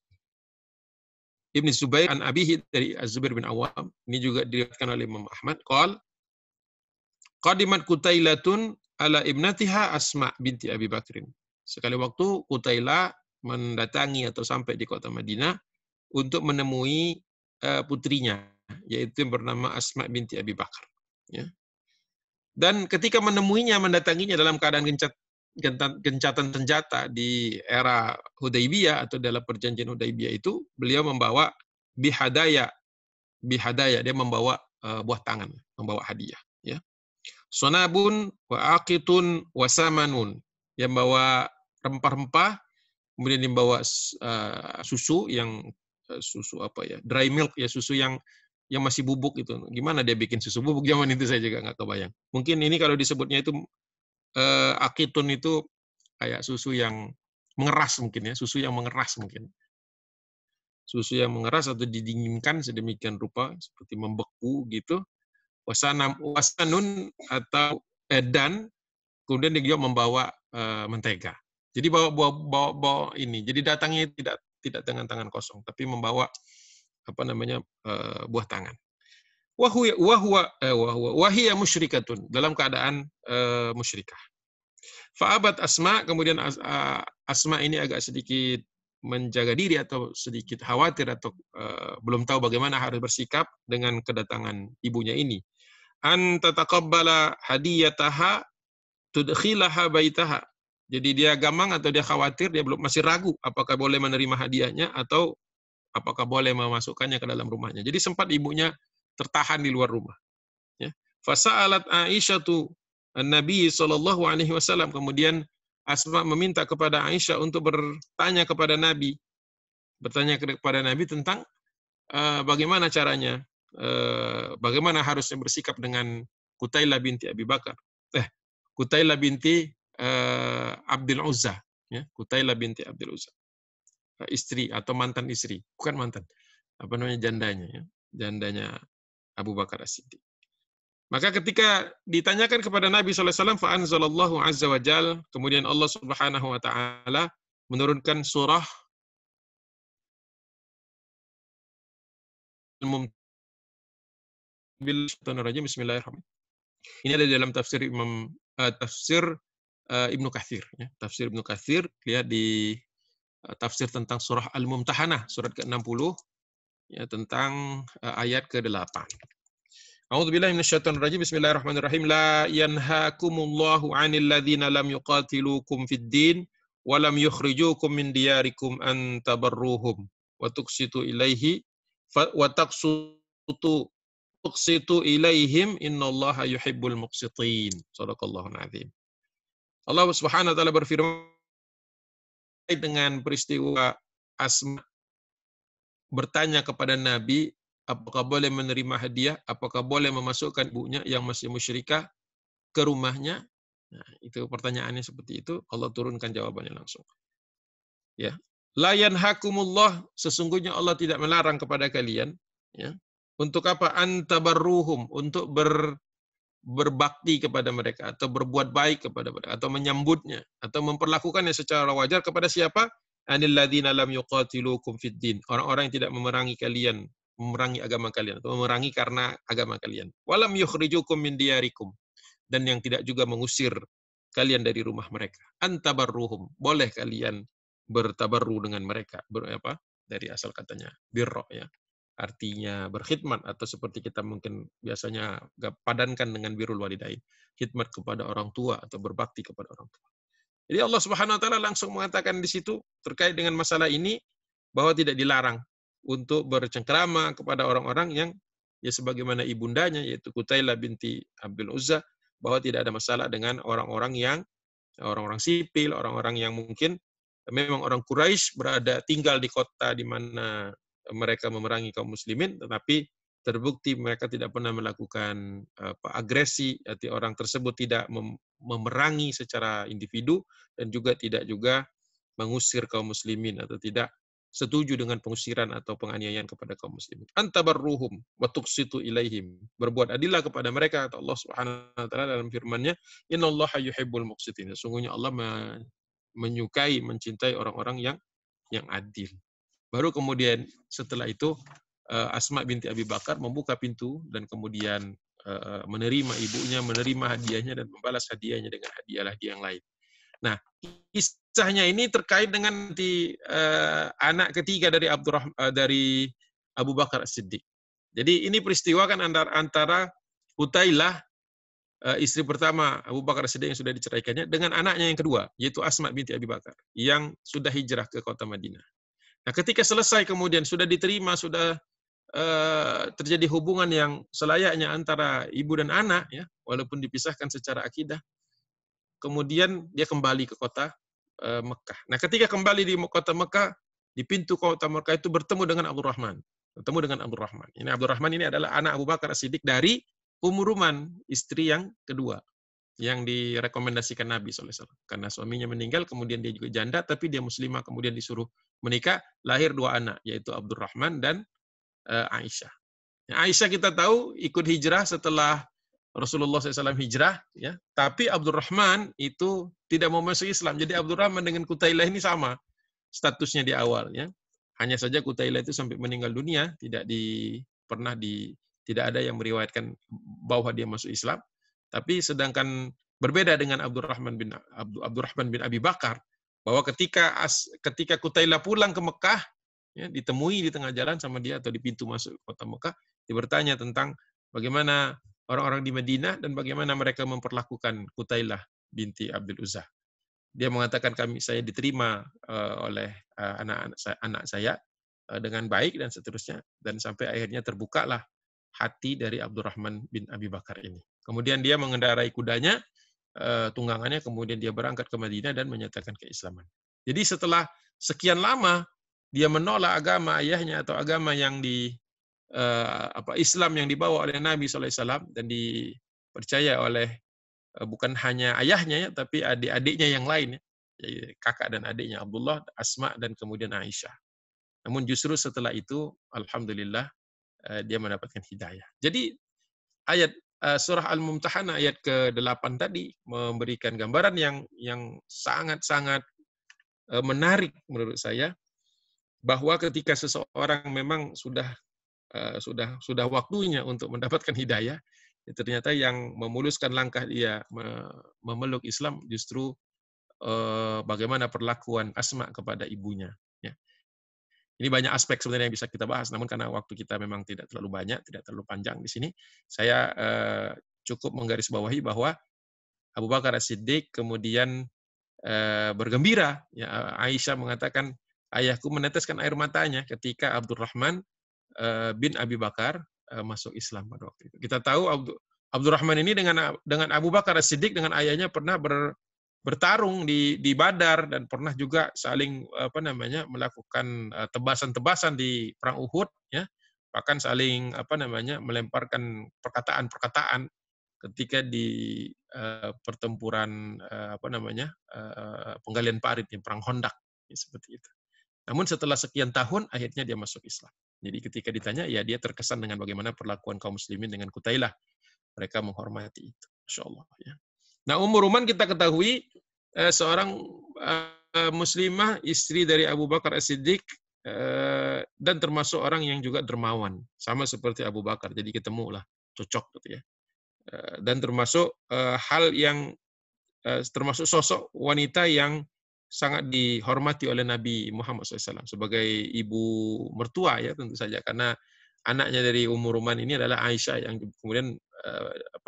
Ibn Zubair an abihi, dari Az-Zubair bin Awam. Ini juga diriwayatkan oleh Imam Ahmad. Qal qadimat Qutailatun ala ibnatiha Asma binti Abi Bakrin. Sekali waktu Qutailah mendatangi atau sampai di kota Madinah untuk menemui putrinya, yaitu yang bernama Asma binti Abi Bakar. Ya. Dan ketika menemuinya, mendatanginya dalam keadaan gencatan senjata di era Hudaybiyah atau dalam perjanjian Hudaybiyah itu, beliau membawa bihadaya, dia membawa buah tangan, membawa hadiah. Ya. Sonabun wa aqitun wa samanun, yang membawa rempah-rempah, kemudian membawa susu yang dry milk, ya, susu yang masih bubuk itu. Gimana dia bikin susu bubuk zaman itu, saya juga nggak kebayang. Mungkin ini kalau disebutnya itu akitun itu kayak susu yang mengeras mungkin, ya, susu yang mengeras mungkin. Susu yang mengeras atau didinginkan sedemikian rupa seperti membeku gitu. Wasanun atau dan kemudian dia membawa mentega. Jadi bawa ini. Jadi datangnya tidak dengan tangan kosong, tapi membawa buah tangan. Wahia musyrikatun, dalam keadaan musyrikah. Fa'abat Asma, kemudian Asma ini agak sedikit menjaga diri atau sedikit khawatir atau belum tahu bagaimana harus bersikap dengan kedatangan ibunya ini. An tataqabbala hadiyataha tudkhilaha baitaha. Jadi dia gamang atau dia khawatir, dia belum masih ragu apakah boleh menerima hadiahnya atau apakah boleh memasukkannya ke dalam rumahnya. Jadi sempat ibunya tertahan di luar rumah. Ya. Fasa'alat Aisyatu Nabi sallallahu alaihi wasallam, kemudian Asma meminta kepada Aisyah untuk bertanya kepada Nabi, tentang bagaimana caranya, bagaimana harusnya bersikap dengan Qutailah binti Abi Bakar. Qutailah binti Abdul Uzza, ya, Qutailah binti Abdul Uzza. Istri atau mantan istri, bukan mantan. Apa namanya, jandanya, ya. Jandanya Abu Bakar As-Siddiq. Maka ketika ditanyakan kepada Nabi SAW, fa'anzalallahu azza wa jal, kemudian Allah Subhanahu wa ta'ala menurunkan surah Bismillahirrahmanirrahim. Ini ada di dalam tafsir Ibnu Katsir, ya. Tafsir Ibnu Katsir, lihat di tafsir tentang surah Al-Mumtahanah, surat ke-60, ya, tentang ayat ke-8. A'udzubillahi minasyaitonir rajim. Bismillahirrahmanirrahim. La yanhaakumullahu 'anil ladzina lam yuqatilukum fid din wa lam yukhrijukum min diyarikum an tabarruhum wa tuqsitu ilaihi wa tuqsitu ilaihim innallaha yuhibbul muqsitin. Shadaqallahul azim. Allah Subhanahu wa taala berfirman dengan peristiwa Asma bertanya kepada Nabi, apakah boleh menerima hadiah, apakah boleh memasukkan ibunya yang masih musyrikah ke rumahnya. Nah, itu pertanyaannya seperti itu, Allah turunkan jawabannya langsung. Ya. La yanhakumullah, sesungguhnya Allah tidak melarang kepada kalian, ya. Untuk apa? Antabarruhum, untuk berbakti kepada mereka atau berbuat baik kepada mereka atau menyambutnya atau memperlakukannya secara wajar kepada siapa? Anil ladzina lam yuqatilukum fid din. Orang-orang yang tidak memerangi kalian, memerangi agama kalian atau memerangi karena agama kalian. Walam yukhrijukum min diyarikum, dan yang tidak juga mengusir kalian dari rumah mereka. Antabarruhum, boleh kalian bertabarru dengan mereka. Dari asal katanya birro, ya. Artinya berkhidmat, atau seperti kita mungkin biasanya padankan dengan birrul walidain, khidmat kepada orang tua atau berbakti kepada orang tua. Jadi Allah Subhanahu wa taala langsung mengatakan di situ terkait dengan masalah ini bahwa tidak dilarang untuk bercengkrama kepada orang-orang yang, ya, sebagaimana ibundanya yaitu Qutailah binti Abdul Uzza, bahwa tidak ada masalah dengan orang-orang sipil, orang-orang yang mungkin memang orang Quraisy berada tinggal di kota di mana mereka memerangi kaum muslimin, tetapi terbukti mereka tidak pernah melakukan agresi, arti orang tersebut tidak memerangi secara individu dan juga tidak juga mengusir kaum muslimin atau tidak setuju dengan pengusiran atau penganiayaan kepada kaum muslimin. Antabarruhum wa tuqsitu ilaihim. Berbuat adillah kepada mereka, kata Allah Subhanahu wa taala dalam firman-Nya, innallaha yuhibbul muqsitin. Sesungguhnya Allah menyukai, mencintai orang-orang yang adil. Baru kemudian setelah itu Asma binti Abi Bakar membuka pintu dan kemudian menerima ibunya, menerima hadiahnya dan membalas hadiahnya dengan hadiah-hadiah yang lain. Nah, kisahnya ini terkait dengan anak ketiga dari dari Abu Bakar As-Siddiq. Jadi ini peristiwa kan antara Qutailah, istri pertama Abu Bakar As-Siddiq yang sudah diceraikannya, dengan anaknya yang kedua, yaitu Asma binti Abi Bakar, yang sudah hijrah ke kota Madinah. Nah, ketika selesai kemudian sudah diterima, sudah terjadi hubungan yang selayaknya antara ibu dan anak, ya, walaupun dipisahkan secara akidah. Kemudian dia kembali ke kota Mekah. Nah, ketika kembali di kota Mekah, di pintu kota Mekah itu bertemu dengan Abdurrahman. Ini Abdurrahman ini adalah anak Abu Bakar As-Siddiq dari Ummu Ruman, istri yang kedua yang direkomendasikan Nabi SAW. Karena suaminya meninggal, kemudian dia juga janda, tapi dia muslimah, kemudian disuruh menikah, lahir dua anak, yaitu Abdurrahman dan Aisyah. Nah, Aisyah kita tahu ikut hijrah setelah Rasulullah SAW hijrah, ya. Tapi Abdurrahman itu tidak mau masuk Islam. Jadi Abdurrahman dengan Qutailah ini sama statusnya di awal, ya. Hanya saja Qutailah itu sampai meninggal dunia tidak ada yang meriwayatkan bahwa dia masuk Islam. Tapi sedangkan Berbeda dengan Abdurrahman bin Abi Bakar, bahwa ketika Qutailah pulang ke Mekah, ya, ditemui di tengah jalan sama dia atau di pintu masuk kota Mekah, dia bertanya tentang bagaimana orang-orang di Madinah dan bagaimana mereka memperlakukan Qutailah binti Abdul Uzza. Dia mengatakan saya diterima oleh anak saya dengan baik dan seterusnya, dan sampai akhirnya terbukalah hati dari Abdurrahman bin Abi Bakar ini. Kemudian dia mengendarai kudanya, tunggangannya, kemudian dia berangkat ke Madinah dan menyatakan keislaman. Jadi setelah sekian lama dia menolak agama ayahnya atau agama yang Islam yang dibawa oleh Nabi SAW dan dipercaya oleh bukan hanya ayahnya ya, tapi adik-adiknya yang lain ya, kakak dan adiknya Abdullah, Asma dan kemudian Aisyah. Namun justru setelah itu alhamdulillah dia mendapatkan hidayah. Jadi ayat surah Al-Mumtahanah ayat ke-8 tadi memberikan gambaran yang sangat-sangat menarik menurut saya, bahwa ketika seseorang memang sudah waktunya untuk mendapatkan hidayah, ternyata yang memuluskan langkah dia memeluk Islam justru bagaimana perlakuan Asma kepada ibunya. Ya. Ini banyak aspek sebenarnya yang bisa kita bahas, namun karena waktu kita memang tidak terlalu banyak, tidak terlalu panjang di sini, saya cukup menggarisbawahi bahwa Abu Bakar As-Siddiq kemudian bergembira. Ya, Aisyah mengatakan, ayahku meneteskan air matanya ketika Abdurrahman bin Abi Bakar masuk Islam pada waktu itu. Kita tahu Abdurrahman ini dengan Abu Bakar As-Siddiq, dengan ayahnya pernah bertarung di Badar dan pernah juga saling melakukan tebasan-tebasan di perang Uhud, ya. Bahkan saling melemparkan perkataan-perkataan ketika di pertempuran penggalian parit di perang Hondak, ya, seperti itu. Namun setelah sekian tahun akhirnya dia masuk Islam. Jadi ketika ditanya, ya dia terkesan dengan bagaimana perlakuan kaum muslimin dengan Qutailah. Mereka menghormati itu. Masya Allah. Ya. Nah, Ruman kita ketahui seorang muslimah, istri dari Abu Bakar As-Siddiq, dan termasuk orang yang juga dermawan. Sama seperti Abu Bakar. Jadi ketemulah, cocok gitu ya. Dan termasuk hal yang termasuk sosok wanita yang sangat dihormati oleh Nabi Muhammad SAW sebagai ibu mertua, ya tentu saja, karena anaknya dari Ruman ini adalah Aisyah yang kemudian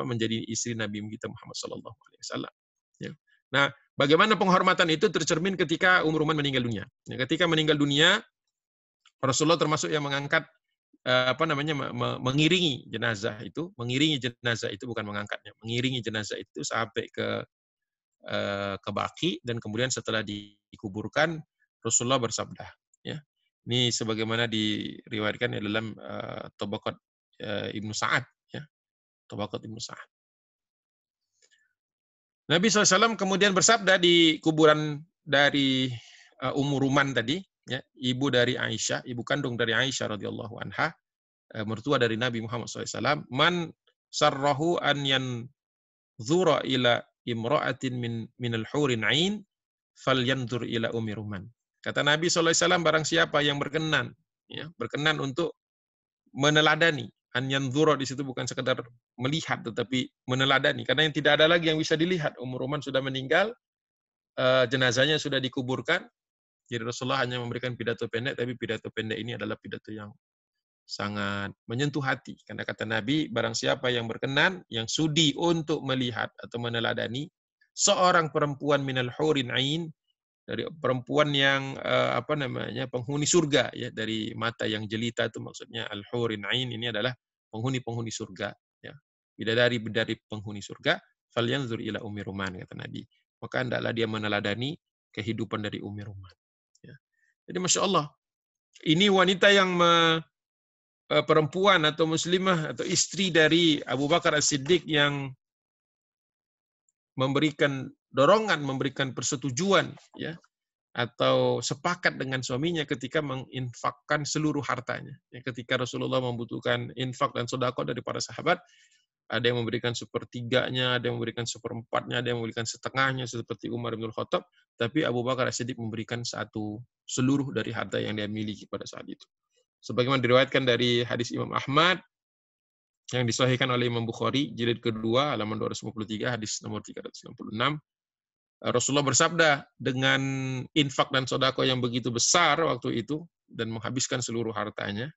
menjadi istri Nabi kita Muhammad SAW. Ya. Nah, bagaimana penghormatan itu tercermin ketika Ruman meninggal dunia. Ya, ketika meninggal dunia, Rasulullah termasuk yang mengangkat mengiringi jenazah itu bukan mengangkatnya, mengiringi jenazah itu sampai ke Baqi, dan kemudian setelah dikuburkan Rasulullah bersabda, ya. Ini sebagaimana diriwayatkan dalam Tabaqat Ibnu Sa'ad, ya. Tabaqat Ibnu Sa'ad. Nabi SAW kemudian bersabda di kuburan dari Ruman tadi, ya, ibu dari Aisyah, ibu kandung dari Aisyah radhiyallahu anha, mertua dari Nabi Muhammad SAW, man sarrahu an yanzura ila imra'atin min al-hurin 'ain falyanzur ila Ruman. Kata Nabi SAW, barang siapa yang berkenan, ya, berkenan untuk meneladani, an yanzura di situ bukan sekedar melihat tetapi meneladani, karena yang tidak ada lagi yang bisa dilihat. Ruman sudah meninggal, jenazahnya sudah dikuburkan. Jadi Rasulullah hanya memberikan pidato pendek, tapi pidato pendek ini adalah pidato yang sangat menyentuh hati. Karena kata Nabi, barang siapa yang berkenan, yang sudi untuk melihat atau meneladani seorang perempuan minal hurin ain, dari perempuan yang penghuni surga, ya, dari mata yang jelita, itu maksudnya al-hurin ain ini adalah penghuni-penghuni surga, ya. Bidadari penghuni surga, falyanzur ila Ruman, kata Nabi. Maka hendaklah dia meneladani kehidupan dari Ruman. Ya. Jadi Masya Allah, ini wanita yang perempuan atau muslimah atau istri dari Abu Bakar As-Siddiq yang memberikan dorongan, memberikan persetujuan, ya, atau sepakat dengan suaminya ketika menginfakkan seluruh hartanya. Ya, ketika Rasulullah membutuhkan infak dan sedekah dari para sahabat, ada yang memberikan sepertiganya, ada yang memberikan seperempatnya, ada yang memberikan setengahnya seperti Umar bin Khattab, tapi Abu Bakar As-Siddiq memberikan seluruh dari harta yang dia miliki pada saat itu. Sebagaimana diriwayatkan dari hadis Imam Ahmad, yang disahihkan oleh Imam Bukhari, jilid kedua, halaman 253, hadis nomor 366. Rasulullah bersabda, dengan infak dan sedekah yang begitu besar waktu itu, dan menghabiskan seluruh hartanya,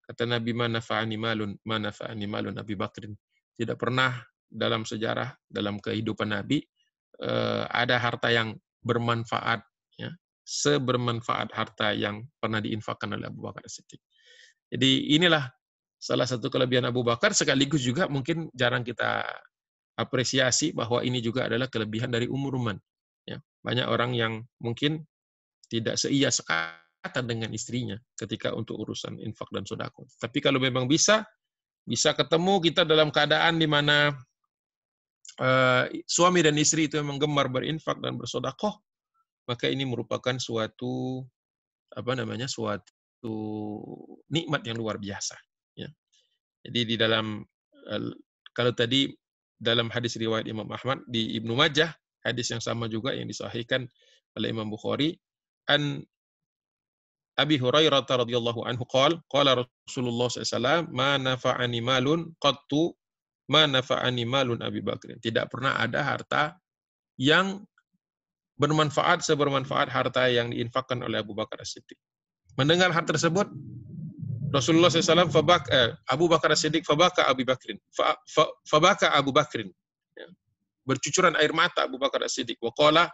kata Nabi, ma nafa'ani malun Abi Bakrin. Tidak pernah dalam sejarah, dalam kehidupan Nabi, ada harta yang bermanfaat, ya, sebermanfaat harta yang pernah diinfakkan oleh Abu Bakar As-Siddiq. Jadi inilah salah satu kelebihan Abu Bakar, sekaligus juga mungkin jarang kita apresiasi bahwa ini juga adalah kelebihan dari Ummu. Ya, banyak orang yang mungkin tidak seia sekata dengan istrinya ketika untuk urusan infak dan sedekah. Tapi kalau memang bisa ketemu kita dalam keadaan di mana suami dan istri itu memang gemar berinfak dan bersedekah, maka ini merupakan suatu suatu nikmat yang luar biasa. Ya. Jadi di dalam kalau tadi dalam hadis riwayat Imam Ahmad di Ibnu Majah, hadis yang sama juga yang disahihkan oleh Imam Bukhari, an Abi Hurairah radhiyallahu anhu qala Rasulullah SAW, ma nafa'ani malun qattu ma nafa'ani malun Abi Bakrin. Tidak pernah ada harta yang bermanfaat sebermanfaat harta yang diinfakkan oleh Abu Bakar As-Siddiq. Mendengar hal tersebut, Rasulullah SAW Abu Bakar As-Siddiq fabaka Abu Bakrin. Fabaka Abu Bakrin. Ya. Bercucuran air mata Abu Bakar As-Siddiq. Wa qala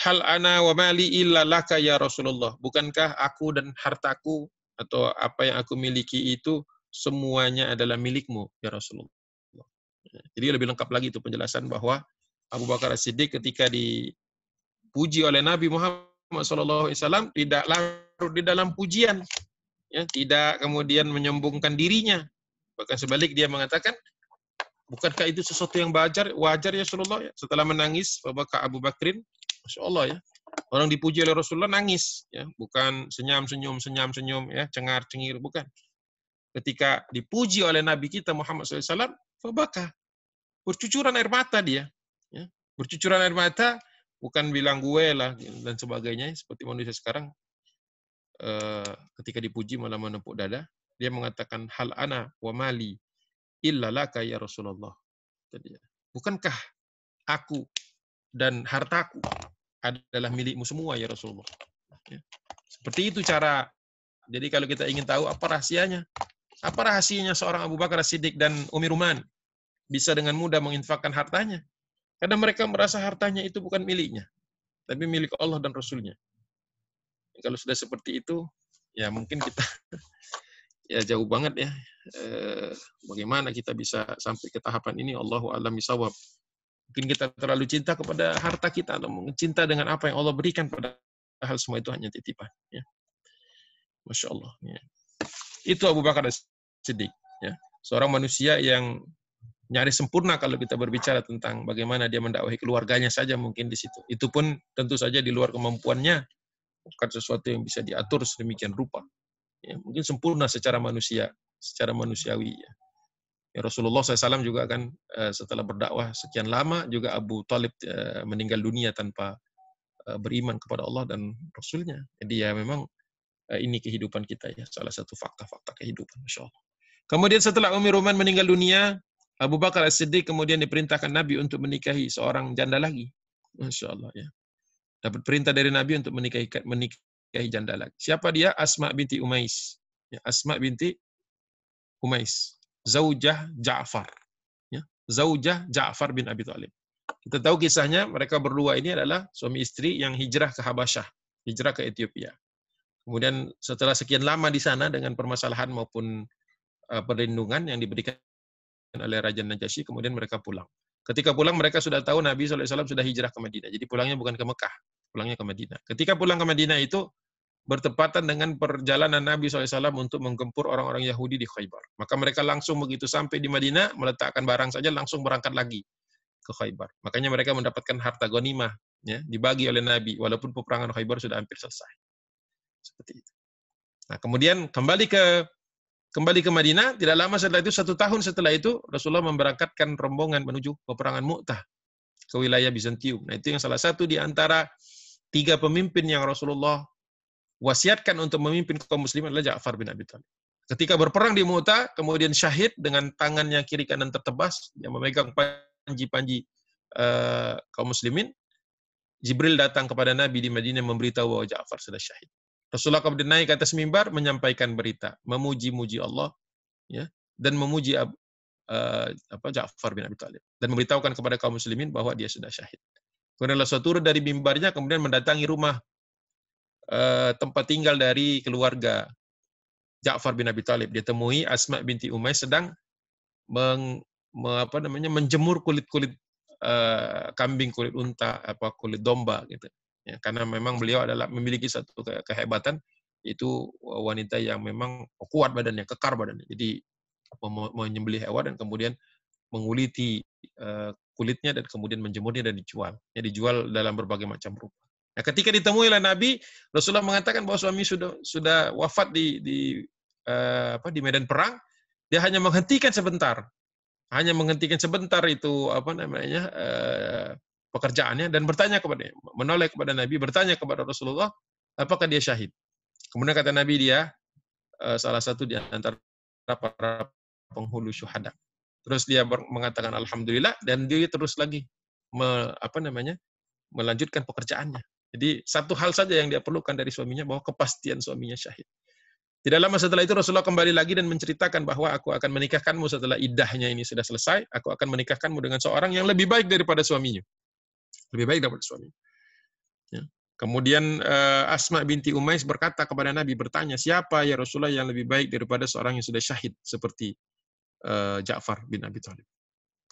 hal ana wa mali illa laka ya Rasulullah. Bukankah aku dan hartaku atau apa yang aku miliki itu semuanya adalah milikmu ya Rasulullah. Jadi lebih lengkap lagi itu penjelasan bahwa Abu Bakar As-Siddiq ketika dipuji oleh Nabi Muhammad SAW tidak larut di dalam pujian, ya, tidak kemudian menyombongkan dirinya. Bahkan sebalik dia mengatakan, bukankah itu sesuatu yang wajar ya Rasulullah, ya? Setelah menangis Abu Bakrin, Masya Allah, ya, orang dipuji oleh Rasulullah nangis, ya, bukan senyum-senyum, ya, cengar-cengir, bukan. Ketika dipuji oleh Nabi kita Muhammad SAW, fabaka, bercucuran air mata dia, ya. Bercucuran air mata, bukan bilang gue lah dan sebagainya seperti manusia sekarang. Ketika dipuji malah menepuk dada, dia mengatakan hal ana wa mali illa laka ya Rasulullah. Bukankah aku dan hartaku adalah milikmu semua ya Rasulullah. Ya. Seperti itu cara. Jadi kalau kita ingin tahu apa rahasianya, apa rahasianya seorang Abu Bakar As-Siddiq dan Ummi Ruman bisa dengan mudah menginfakkan hartanya? Karena mereka merasa hartanya itu bukan miliknya, tapi milik Allah dan Rasulnya. Kalau sudah seperti itu, ya mungkin kita ya jauh banget ya. Bagaimana kita bisa sampai ke tahapan ini? Allahu a'lam bishawab. Mungkin kita terlalu cinta kepada harta kita atau cinta dengan apa yang Allah berikan, padahal semua itu hanya titipan. Ya. Masya Allah. Ya. Itu Abu Bakar As-Siddiq. Ya. Seorang manusia yang nyaris sempurna kalau kita berbicara tentang bagaimana dia mendakwahi keluarganya saja mungkin di situ. Itu pun tentu saja di luar kemampuannya, bukan sesuatu yang bisa diatur sedemikian rupa. Ya, mungkin sempurna secara manusia, secara manusiawi. Ya, Rasulullah SAW juga kan setelah berdakwah sekian lama juga Abu Thalib meninggal dunia tanpa beriman kepada Allah dan Rasulnya. Jadi ya memang ini kehidupan kita ya, salah satu fakta-fakta kehidupan. Masya Allah. Kemudian setelah Ummi Ruman meninggal dunia, Abu Bakar As-Siddiq kemudian diperintahkan Nabi untuk menikahi seorang janda lagi. Masya Allah ya. Dapat perintah dari Nabi untuk menikahi janda lagi. Siapa dia? Asma binti Umais. Ya, Asma binti Umais. Zaujah Ja'far. Ya, Zaujah Ja'far bin Abi Thalib. Kita tahu kisahnya, mereka berdua ini adalah suami istri yang hijrah ke Habasyah, hijrah ke Ethiopia. Kemudian setelah sekian lama di sana dengan permasalahan maupun perlindungan yang diberikan oleh Raja Najasyi, kemudian mereka pulang. Ketika pulang mereka sudah tahu Nabi SAW sudah hijrah ke Madinah. Jadi pulangnya bukan ke Mekah, pulangnya ke Madinah. Ketika pulang ke Madinah itu bertepatan dengan perjalanan Nabi SAW untuk menggempur orang-orang Yahudi di Khaybar. Maka mereka langsung begitu sampai di Madinah, meletakkan barang saja langsung berangkat lagi ke Khaybar. Makanya mereka mendapatkan harta ghanimah, ya, dibagi oleh Nabi, walaupun peperangan Khaybar sudah hampir selesai. Seperti itu. Nah, kemudian kembali ke Madinah, tidak lama setelah itu, 1 tahun setelah itu, Rasulullah memberangkatkan rombongan menuju peperangan Mu'tah ke wilayah Bizantium. Nah, itu yang salah satu di antara 3 pemimpin yang Rasulullah wasiatkan untuk memimpin kaum muslimin adalah Ja'far bin Abi Thalib. Ketika berperang di Mu'tah, kemudian syahid dengan tangannya kiri kanan tertebas, yang memegang panji-panji kaum muslimin, Jibril datang kepada Nabi di Madinah memberitahu bahwa Ja'far sudah syahid. Rasulullah kemudian naik ke atas mimbar menyampaikan berita, memuji-muji Allah, ya, dan memuji Ja'far bin Abi Thalib, dan memberitahukan kepada kaum muslimin bahwa dia sudah syahid. Kemudian Rasulullah turun dari mimbarnya, kemudian mendatangi rumah tempat tinggal dari keluarga Ja'far bin Abi Thalib. Dia temui Asma binti Umays sedang menjemur kulit-kulit kambing, kulit unta, kulit domba gitu. Ya, karena memang beliau adalah memiliki satu kehebatan, itu wanita yang memang kuat badannya, kekar badannya. Jadi menyembelih hewan dan kemudian menguliti kulitnya dan kemudian menjemurnya dan dijual. Ya, dijual dalam berbagai macam rupa. Nah, ketika ditemui oleh Nabi, Rasulullah mengatakan bahwa suami sudah wafat di medan perang. Dia hanya menghentikan sebentar itu pekerjaannya dan bertanya menoleh kepada Nabi, bertanya kepada Rasulullah, apakah dia syahid? Kemudian kata Nabi, dia salah satu di antara para penghulu syuhada. Terus dia mengatakan alhamdulillah, dan dia terus lagi melanjutkan pekerjaannya. Jadi satu hal saja yang dia perlukan dari suaminya, bahwa kepastian suaminya syahid. Tidak lama setelah itu Rasulullah kembali lagi dan menceritakan bahwa aku akan menikahkanmu setelah iddahnya ini sudah selesai, aku akan menikahkanmu dengan seorang yang lebih baik daripada suaminya. Lebih baik daripada suaminya. Ya. Kemudian Asma binti Umays berkata kepada Nabi, bertanya, siapa ya Rasulullah yang lebih baik daripada seorang yang sudah syahid seperti Ja'far bin Abi Thalib?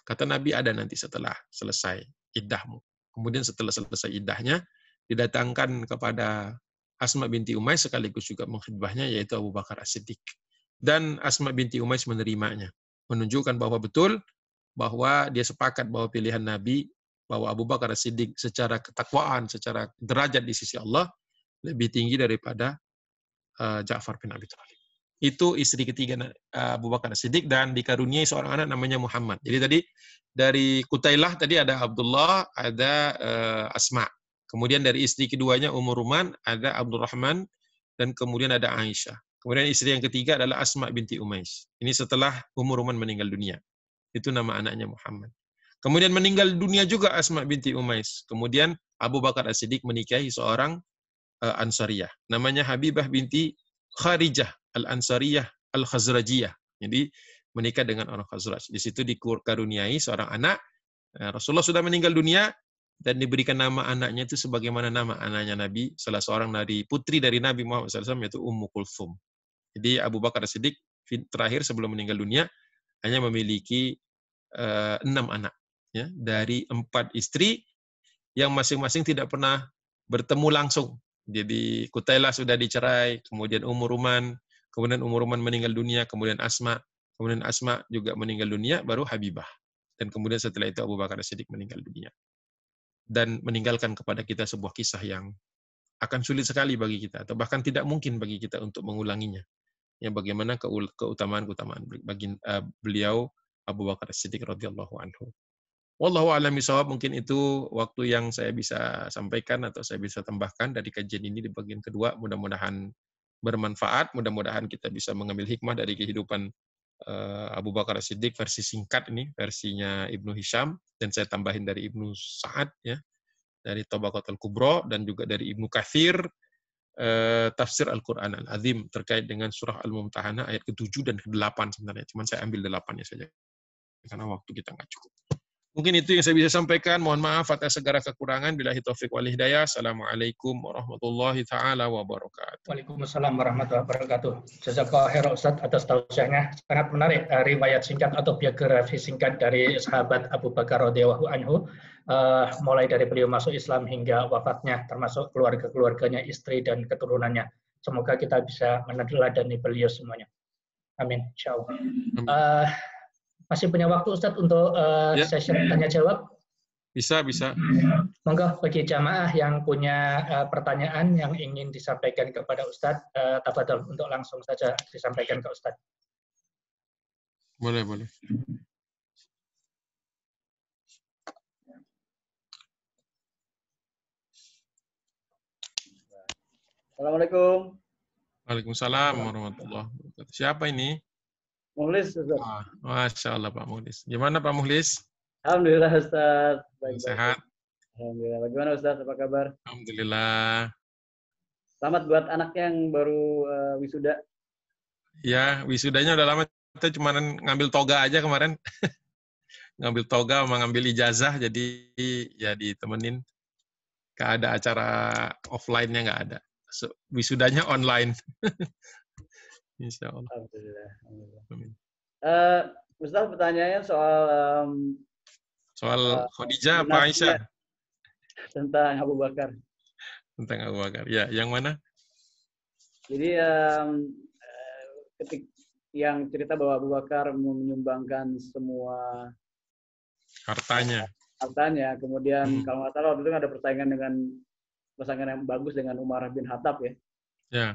Kata Nabi, ada nanti setelah selesai iddahmu. Kemudian setelah selesai iddahnya, didatangkan kepada Asma binti Umays sekaligus juga mengkhidbahnya, yaitu Abu Bakar As-Siddiq. Dan Asma binti Umays menerimanya, menunjukkan bahwa betul bahwa dia sepakat bahwa pilihan Nabi, bahwa Abu Bakar As-Siddiq secara ketakwaan, secara derajat di sisi Allah lebih tinggi daripada Ja'far bin Abi Thalib. Itu istri ketiga Abu Bakar As-Siddiq, dan dikaruniai seorang anak namanya Muhammad. Jadi tadi dari Qutailah tadi ada Abdullah, ada Asma. Kemudian dari istri keduanya Ruman ada Abdurrahman, dan kemudian ada Aisyah. Kemudian istri yang ketiga adalah Asma binti Umays. Ini setelah Ruman meninggal dunia. Itu nama anaknya Muhammad. Kemudian meninggal dunia juga Asma binti Umays. Kemudian Abu Bakar As-Siddiq menikahi seorang Ansariyah. Namanya Habibah binti Kharijah Al-Ansariyah Al-Khazrajiyah. Jadi menikah dengan orang Khazraj. Di situ dikaruniai seorang anak. Rasulullah sudah meninggal dunia dan diberikan nama anaknya itu sebagaimana nama anaknya Nabi, salah seorang dari putri dari Nabi Muhammad SAW, yaitu Ummu Kulthum. Jadi Abu Bakar As-Siddiq terakhir sebelum meninggal dunia hanya memiliki 6 anak, ya, dari 4 istri yang masing-masing tidak pernah bertemu langsung. Jadi Qutailah sudah dicerai, kemudian Ruman meninggal dunia, kemudian Asma juga meninggal dunia, baru Habibah. Dan kemudian setelah itu Abu Bakar As-Siddiq meninggal dunia. Dan meninggalkan kepada kita sebuah kisah yang akan sulit sekali bagi kita, atau bahkan tidak mungkin bagi kita untuk mengulanginya. Ya, bagaimana keutamaan-keutamaan bagi beliau Abu Bakar As-Siddiq radhiyallahu anhu. Wallahu a'lam bishawab. Mungkin itu waktu yang saya bisa sampaikan atau saya bisa tambahkan dari kajian ini di bagian kedua. Mudah-mudahan bermanfaat, mudah-mudahan kita bisa mengambil hikmah dari kehidupan Abu Bakar As-Siddiq versi singkat ini, versinya Ibnu Hisham, dan saya tambahin dari Ibnu Sa'ad, ya, dari Tabaqatul Kubra, dan juga dari Ibnu Katsir, tafsir Al-Quran Al-Azim terkait dengan surah Al-Mumtahanah ayat ke-7 dan ke-8 sebenarnya. Cuman saya ambil 8-nya saja karena waktu kita nggak cukup. Mungkin itu yang saya bisa sampaikan. Mohon maaf atas segala kekurangan. Billahi taufiq wal hidayah. Assalamualaikum warahmatullahi taala wabarakatuh. Waalaikumsalam warahmatullahi wabarakatuh. Jazakallahu khairan Ustaz atas tausiahnya. Sangat menarik riwayat singkat atau biografi singkat dari sahabat Abu Bakar radhiyallahu anhu, mulai dari beliau masuk Islam hingga wafatnya, termasuk keluarga-keluarganya, istri dan keturunannya. Semoga kita bisa meneladani beliau semuanya. Amin. Insyaallah. Masih punya waktu Ustaz untuk Ya. sesi tanya jawab? Bisa. Monggo bagi jamaah yang punya pertanyaan yang ingin disampaikan kepada Ustadz, tafadhol untuk langsung saja disampaikan ke Ustadz. Boleh. Assalamualaikum. Waalaikumsalam warahmatullahi wabarakatuh. Siapa ini? Muhlis, Ustaz. Masya Allah Pak Muhlis. Gimana Pak Muhlis? Alhamdulillah, Ustaz. Baik-baik. Sehat? Alhamdulillah. Bagaimana, Ustaz? Apa kabar? Alhamdulillah. Selamat buat anak yang baru wisuda. Ya, wisudanya udah lama. Kita cuma ngambil toga aja kemarin. Ngambil toga sama ngambil ijazah, jadi ya ditemenin. Nggak ada acara offline-nya, nggak ada. Wisudanya online. Insya Allah. Alhamdulillah. Amin. Ustaz, pertanyaannya Soal Khadijah apa Aisyah? Tentang Abu Bakar. Tentang Abu Bakar. Ya, yang mana? Jadi yang cerita bahwa Abu Bakar menyumbangkan semua Hartanya. Kemudian kalau nggak salah waktu itu ada persaingan yang bagus dengan Umar bin Khattab ya. Ya.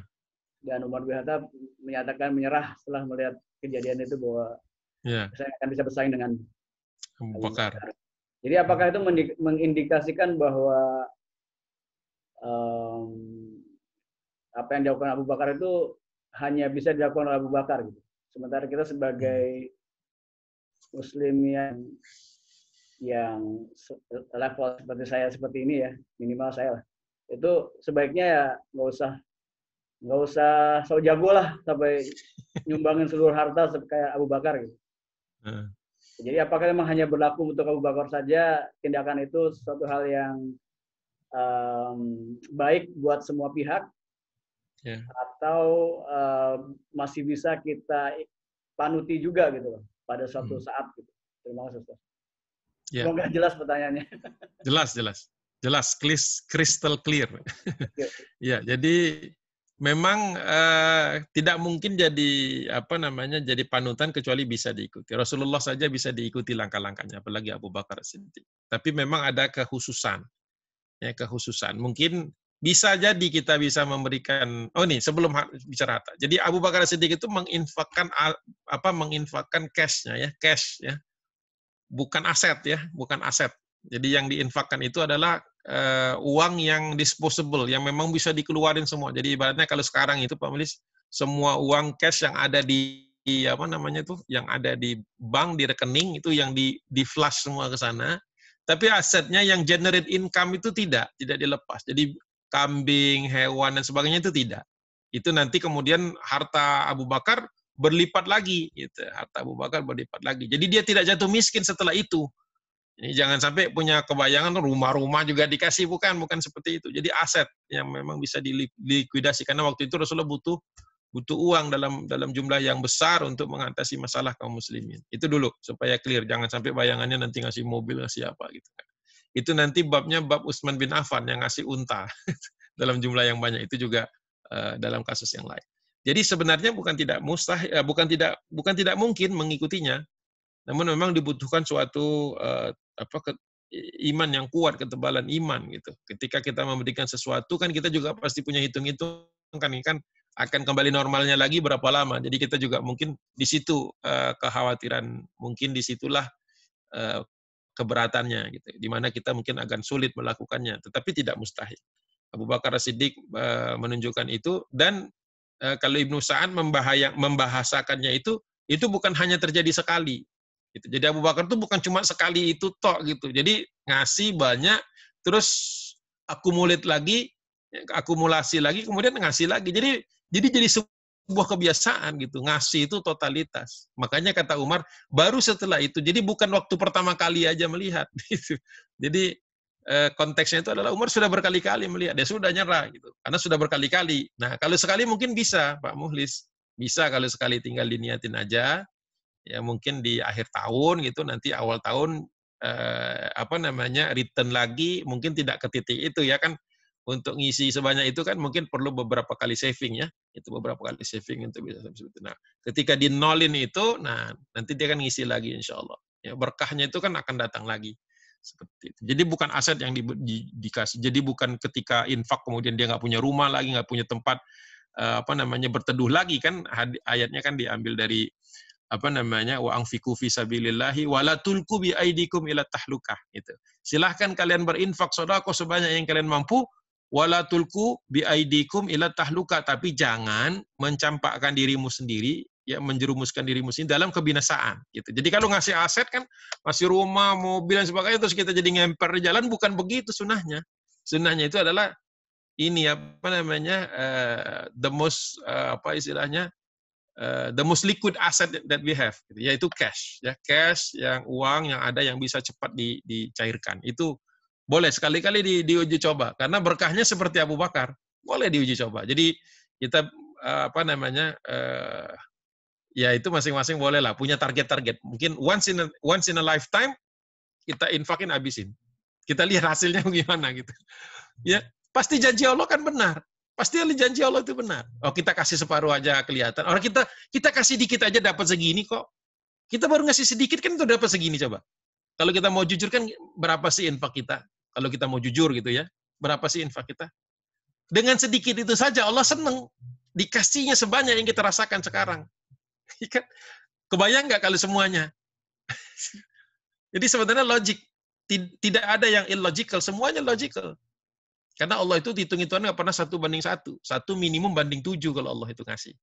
Dan Umar bin Khattab menyatakan menyerah setelah melihat kejadian itu bahwa saya akan bisa bersaing dengan Abu Bakar. Jadi apakah itu mengindikasikan bahwa apa yang dilakukan Abu Bakar itu hanya bisa dilakukan oleh Abu Bakar gitu. Sementara kita sebagai Muslim yang level seperti saya seperti ini ya, minimal saya lah, itu sebaiknya ya nggak usah so jago lah sampai nyumbangin seluruh harta kayak Abu Bakar gitu. Jadi apakah memang hanya berlaku untuk Abu Bakar saja tindakan itu suatu hal yang baik buat semua pihak, atau masih bisa kita panuti juga gitu loh pada suatu saat gitu. Terima kasih Ustaz. Semoga jelas pertanyaannya. Jelas, crystal clear. Ya, jadi memang tidak mungkin jadi jadi panutan kecuali bisa diikuti. Rasulullah saja bisa diikuti langkah-langkahnya, apalagi Abu Bakar Siddiq. Tapi memang ada kekhususan. Ya, kekhususan. Mungkin bisa jadi kita bisa memberikan sebelum bicara harta. Jadi Abu Bakar Siddiq itu menginfakkan cash-nya ya, cash ya. Bukan aset ya, bukan aset. Jadi yang diinfakkan itu adalah uang yang disposable, yang memang bisa dikeluarin semua. Jadi ibaratnya kalau sekarang itu Pak Mulis, semua uang cash yang ada di yang ada di bank, di rekening itu yang di flash semua ke sana. Tapi asetnya yang generate income itu tidak dilepas. Jadi kambing, hewan dan sebagainya itu tidak. Itu nanti kemudian harta Abu Bakar berlipat lagi, gitu. Harta Abu Bakar berlipat lagi. Jadi dia tidak jatuh miskin setelah itu. Ini jangan sampai punya kebayangan rumah-rumah juga dikasih, bukan seperti itu. Jadi aset yang memang bisa dilikuidasi karena waktu itu Rasulullah butuh uang dalam jumlah yang besar untuk mengatasi masalah kaum muslimin. Itu dulu supaya clear, jangan sampai bayangannya nanti ngasih mobil ngasih apa gitu kan. Itu nanti babnya bab Utsman bin Affan yang ngasih unta dalam jumlah yang banyak, itu juga dalam kasus yang lain. Jadi sebenarnya bukan tidak mungkin mengikutinya, namun memang dibutuhkan suatu iman yang kuat, ketebalan iman gitu. Ketika kita memberikan sesuatu kan kita juga pasti punya hitung-hitung kan akan kembali normalnya lagi berapa lama. Jadi kita juga mungkin di situ kekhawatiran, mungkin disitulah keberatannya gitu. Di mana kita mungkin akan sulit melakukannya, tetapi tidak mustahil. Abu Bakar Siddiq menunjukkan itu, dan kalau Ibnu Sa'ad membahasakannya itu bukan hanya terjadi sekali. Gitu. Jadi Abu Bakar itu bukan cuma sekali itu tok gitu. Jadi ngasih banyak, terus akumulasi lagi, kemudian ngasih lagi. Jadi jadi sebuah kebiasaan gitu. Ngasih itu totalitas. Makanya kata Umar, baru setelah itu. Jadi bukan waktu pertama kali aja melihat. Gitu. Jadi konteksnya itu adalah Umar sudah berkali-kali melihat, dia sudah nyerah gitu, karena sudah berkali-kali. Nah kalau sekali mungkin bisa Pak Muhlis, bisa kalau sekali tinggal diniatin aja, ya mungkin di akhir tahun gitu, nanti awal tahun return lagi, mungkin tidak ke titik itu ya kan, untuk ngisi sebanyak itu kan mungkin perlu beberapa kali saving ya, itu beberapa kali saving untuk bisa seperti itu. Nah ketika di nolin itu, nah nanti dia kan ngisi lagi insya Allah. Ya, berkahnya itu kan akan datang lagi. Seperti itu. Jadi bukan aset yang dikasih. Jadi bukan ketika infak kemudian dia nggak punya rumah lagi, nggak punya tempat berteduh lagi kan, ayatnya kan diambil dari wa anfiqu fi sabilillahi wa la tulqu bi aidikum ila tahlukah gitu. Silahkan kalian berinfak sedekah sebanyak yang kalian mampu, wala tulku biaidikum ila tahluka, tapi jangan mencampakkan dirimu sendiri, ya menjerumuskan dirimu sendiri dalam kebinasaan gitu. Jadi kalau ngasih aset kan masih rumah, mobil dan sebagainya terus kita jadi ngemper di jalan, bukan begitu sunnahnya. Sunnahnya itu adalah ini apa namanya the most apa istilahnya the most liquid asset that we have, gitu, yaitu cash, ya cash yang uang yang ada yang bisa cepat dicairkan. Itu boleh sekali-kali diuji coba karena berkahnya seperti Abu Bakar, boleh diuji coba. Jadi kita apa namanya ya itu masing-masing boleh lah punya target-target. Mungkin once in a lifetime kita infakin habisin. Kita lihat hasilnya gimana gitu. Ya, pasti janji Allah kan benar. Pasti janji Allah itu benar. Oh, kita kasih separuh aja kelihatan. Orang kita kasih dikit aja dapat segini kok. Kita baru ngasih sedikit kan itu dapat segini coba. Kalau kita mau jujur kan berapa sih infak kita? Kalau kita mau jujur gitu ya, berapa sih infak kita? Dengan sedikit itu saja Allah senang. Dikasihnya sebanyak yang kita rasakan sekarang. Kebayang nggak kalau semuanya? Jadi sebenarnya logik. Tidak ada yang illogical, semuanya logical. Karena Allah itu hitung-hitungan nggak pernah 1:1. 1 minimum banding 7 kalau Allah itu ngasih.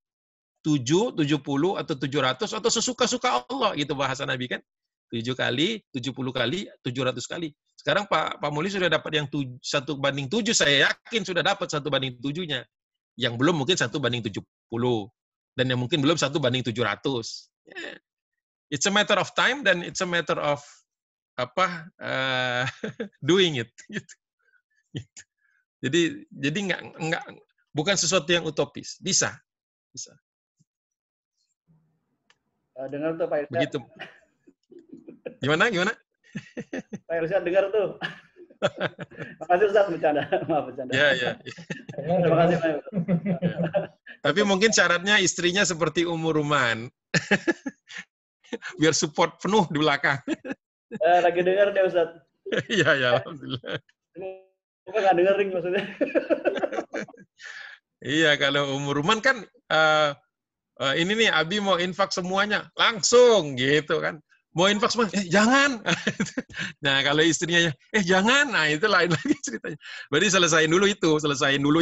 7, 70, atau 700, atau sesuka-suka Allah, gitu bahasa Nabi kan. 7 kali, 70 kali, 700 kali. Sekarang Pak Muli sudah dapat yang 1:7, saya yakin sudah dapat 1:7-nya. Yang belum mungkin 1:70. Dan yang mungkin belum 1:700. Yeah. It's a matter of time dan it's a matter of doing it. Gitu. Jadi nggak bukan sesuatu yang utopis. Bisa. Dengar tuh Pak Irsyad. Begitu. Gimana? Pak Irsyad dengar tuh. Makasih Ustaz, bercanda. Maaf bercanda. Ya. Terima kasih Pak. Ya. Tapi mungkin syaratnya istrinya seperti Ummu Ruman. Biar support penuh di belakang. Lagi dengar deh Ustaz. Iya, alhamdulillah. Bukan nggak dengerin maksudnya. Iya, kalau Ummu Ruman kan ini nih Abi mau infak semuanya langsung gitu kan. Mau infak semua, jangan. Nah, kalau istrinya jangan, nah itu lain lagi ceritanya. Berarti selesaiin dulu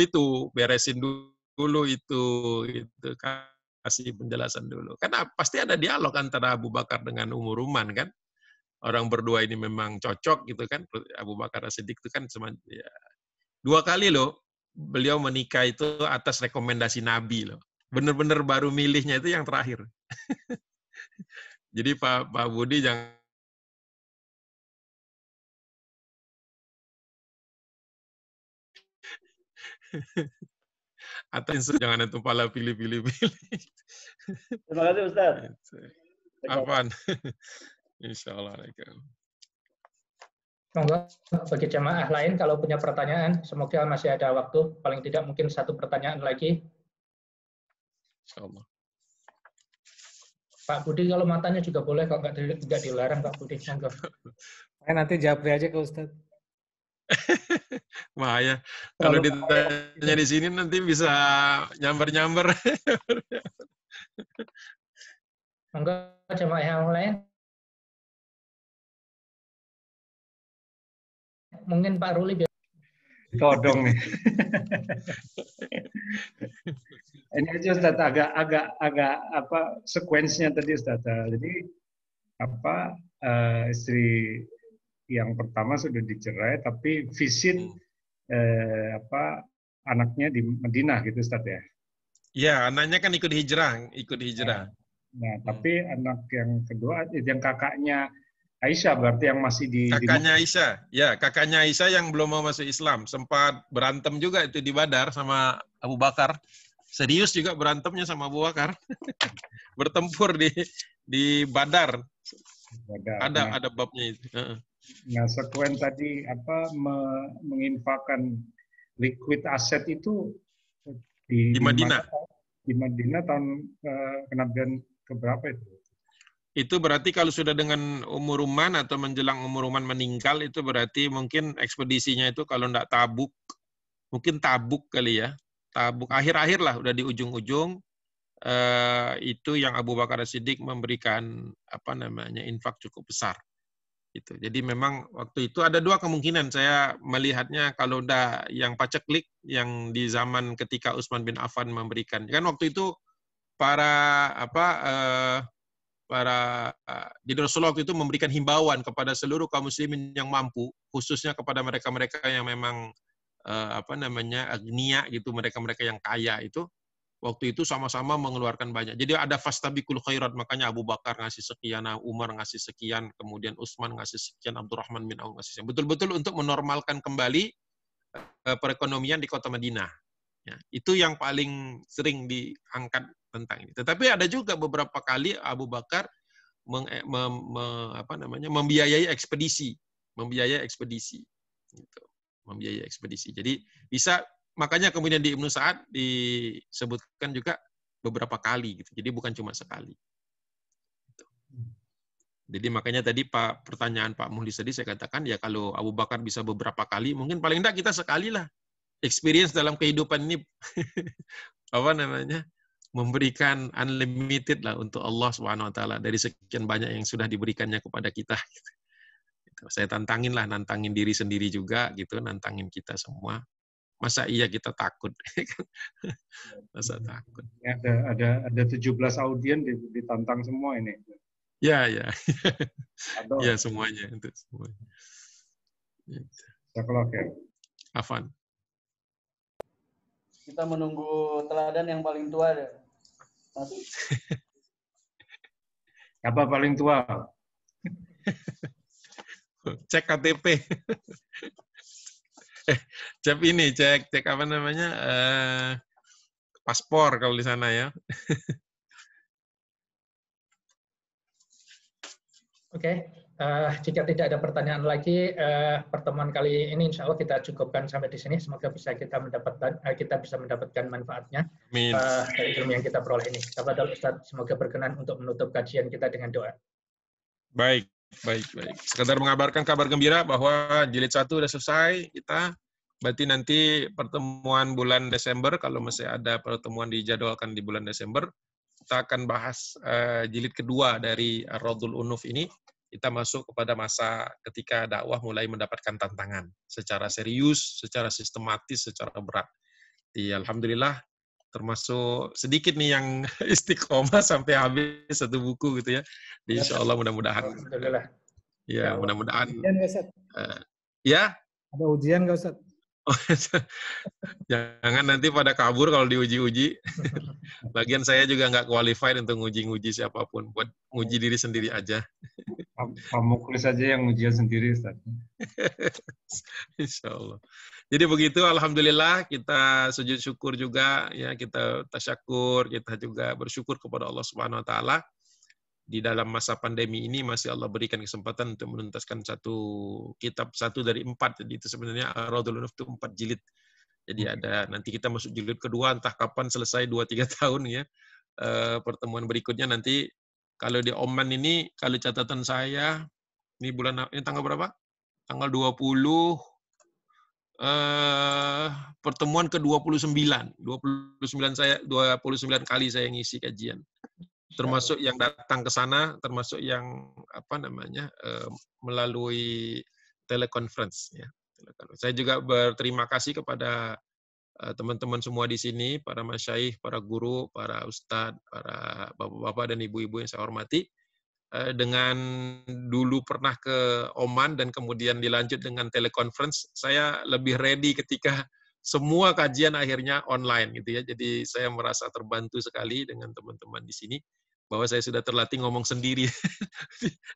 itu, beresin dulu itu gitu, kasih penjelasan dulu. Karena pasti ada dialog antara Abu Bakar dengan Ummu Ruman kan. Orang berdua ini memang cocok gitu kan. Abu Bakar As-Siddiq itu kan ya, 2 kali loh beliau menikah itu atas rekomendasi Nabi loh. Bener-bener baru milihnya itu yang terakhir. Jadi Pak Budi jangan atas jangan itu pala pilih-pilih. Terima kasih Ustaz. Apaan? Insyaallah. Monggo bagi jamaah lain kalau punya pertanyaan, semoga masih ada waktu, paling tidak mungkin 1 pertanyaan lagi. Insyaallah. Pak Budi kalau matanya juga boleh kok, nggak dilarang Pak Budi. Monggo. Nanti japri aja ke Ustaz. Bahaya. Kalau ditanya di sini nanti bisa nyamber-nyamber. Monggo jamaah yang lain. Mungkin Pak Ruli biar Todong nih. Ini aja Ustaz agak apa sekuensinya tadi Ustaz. Jadi istri yang pertama sudah dicerai tapi visit anaknya di Madinah gitu Ustaz ya. Iya, anaknya kan ikut hijrah. Nah, tapi anak yang kedua yang kakaknya Aisyah berarti yang masih kakaknya Aisyah. Ya, kakaknya Aisyah yang belum mau masuk Islam. Sempat berantem juga itu di Badar sama Abu Bakar. Serius juga berantemnya sama Abu Bakar. Bertempur di Badar. Ada babnya itu. Nah, sekuen tadi menginfakkan liquid aset itu di Madinah. Di Madinah tahun kenabian keberapa itu? Itu berarti kalau sudah dengan Ummu Ruman atau menjelang Ummu Ruman meninggal, itu berarti mungkin ekspedisinya itu kalau enggak Tabuk, mungkin Tabuk kali ya. Tabuk, akhir-akhir lah, udah di ujung-ujung, itu yang Abu Bakar As-Siddiq memberikan, infak cukup besar. Itu. Jadi memang waktu itu ada dua kemungkinan saya melihatnya kalau udah yang paceklik yang di zaman ketika Utsman bin Affan memberikan. Kan waktu itu para jadi Rasulullah waktu itu memberikan himbauan kepada seluruh kaum muslimin yang mampu, khususnya kepada mereka-mereka yang memang agniya gitu, mereka-mereka yang kaya itu. Waktu itu sama-sama mengeluarkan banyak. Jadi ada fastabiqul khairat, makanya Abu Bakar ngasih sekian, Umar ngasih sekian, kemudian Utsman ngasih sekian, Abdurrahman bin Auf ngasih sekian. Betul-betul untuk menormalkan kembali perekonomian di kota Madinah. Ya, itu yang paling sering diangkat tentang ini. Tetapi ada juga beberapa kali Abu Bakar membiayai ekspedisi. Gitu. Membiayai ekspedisi. Jadi bisa. Makanya kemudian di Ibnu Sa'ad disebutkan juga beberapa kali gitu. Jadi bukan cuma sekali. Jadi makanya tadi pertanyaan Pak Muhlis tadi saya katakan ya kalau Abu Bakar bisa beberapa kali, mungkin paling enggak kita sekali lah experience dalam kehidupan ini memberikan unlimited lah untuk Allah Subhanahu wa taala dari sekian banyak yang sudah diberikannya kepada kita gitu. Saya nantangin diri sendiri juga gitu, nantangin kita semua. Masa iya kita takut? Masa takut? Ada 17 audien ditantang semua ini. Ya. Ya semuanya itu semuanya. Saklok ya. Afan. Kita menunggu teladan yang paling tua deh. Apa paling tua? Cek KTP. Cek apa namanya? Paspor kalau di sana ya. Oke, jika tidak ada pertanyaan lagi, pertemuan kali ini insya Allah kita cukupkan sampai di sini. Semoga kita bisa mendapatkan manfaatnya dari ilmu yang kita peroleh ini. Tafadhol Ustaz, semoga berkenan untuk menutup kajian kita dengan doa. Baik. Sekedar mengabarkan kabar gembira bahwa jilid 1 sudah selesai kita. Berarti nanti pertemuan bulan Desember, kalau masih ada pertemuan dijadwalkan di bulan Desember, kita akan bahas jilid kedua dari Ar-Raddul Unuf ini. Kita masuk kepada masa ketika dakwah mulai mendapatkan tantangan secara serius, secara sistematis, secara berat. Alhamdulillah termasuk sedikit nih yang istiqomah sampai habis satu buku gitu ya. Insya Allah mudah-mudahan. Alhamdulillah. Ya, mudah-mudahan. Ya? Ada ujian nggak, Ustaz? Jangan nanti pada kabur kalau diuji-uji. Lagian saya juga nggak qualified untuk nguji-nguji siapapun. Buat nguji diri sendiri aja. Pak Mukhlis aja yang ujian sendiri, Ustaz. Insya Allah. Jadi begitu, alhamdulillah kita sujud syukur juga, ya kita tasyakur, kita juga bersyukur kepada Allah Subhanahu Wa Taala. Di dalam masa pandemi ini masih Allah berikan kesempatan untuk menuntaskan satu kitab, 1 dari 4. Jadi itu sebenarnya Ar-Raddul Unuf itu 4 jilid. Jadi ada nanti kita masuk jilid kedua, entah kapan selesai 2-3 tahun ya. Pertemuan berikutnya nanti kalau di Oman ini, kalau catatan saya ini tanggal berapa? Tanggal 20 pertemuan ke-29. 29 kali saya ngisi kajian. Termasuk yang datang ke sana, termasuk yang melalui teleconference ya. Saya juga berterima kasih kepada teman-teman semua di sini, para masyayikh, para guru, para ustadz, para bapak-bapak dan ibu-ibu yang saya hormati. Dengan dulu pernah ke Oman dan kemudian dilanjut dengan teleconference, saya lebih ready ketika semua kajian akhirnya online gitu ya. Jadi saya merasa terbantu sekali dengan teman-teman di sini bahwa saya sudah terlatih ngomong sendiri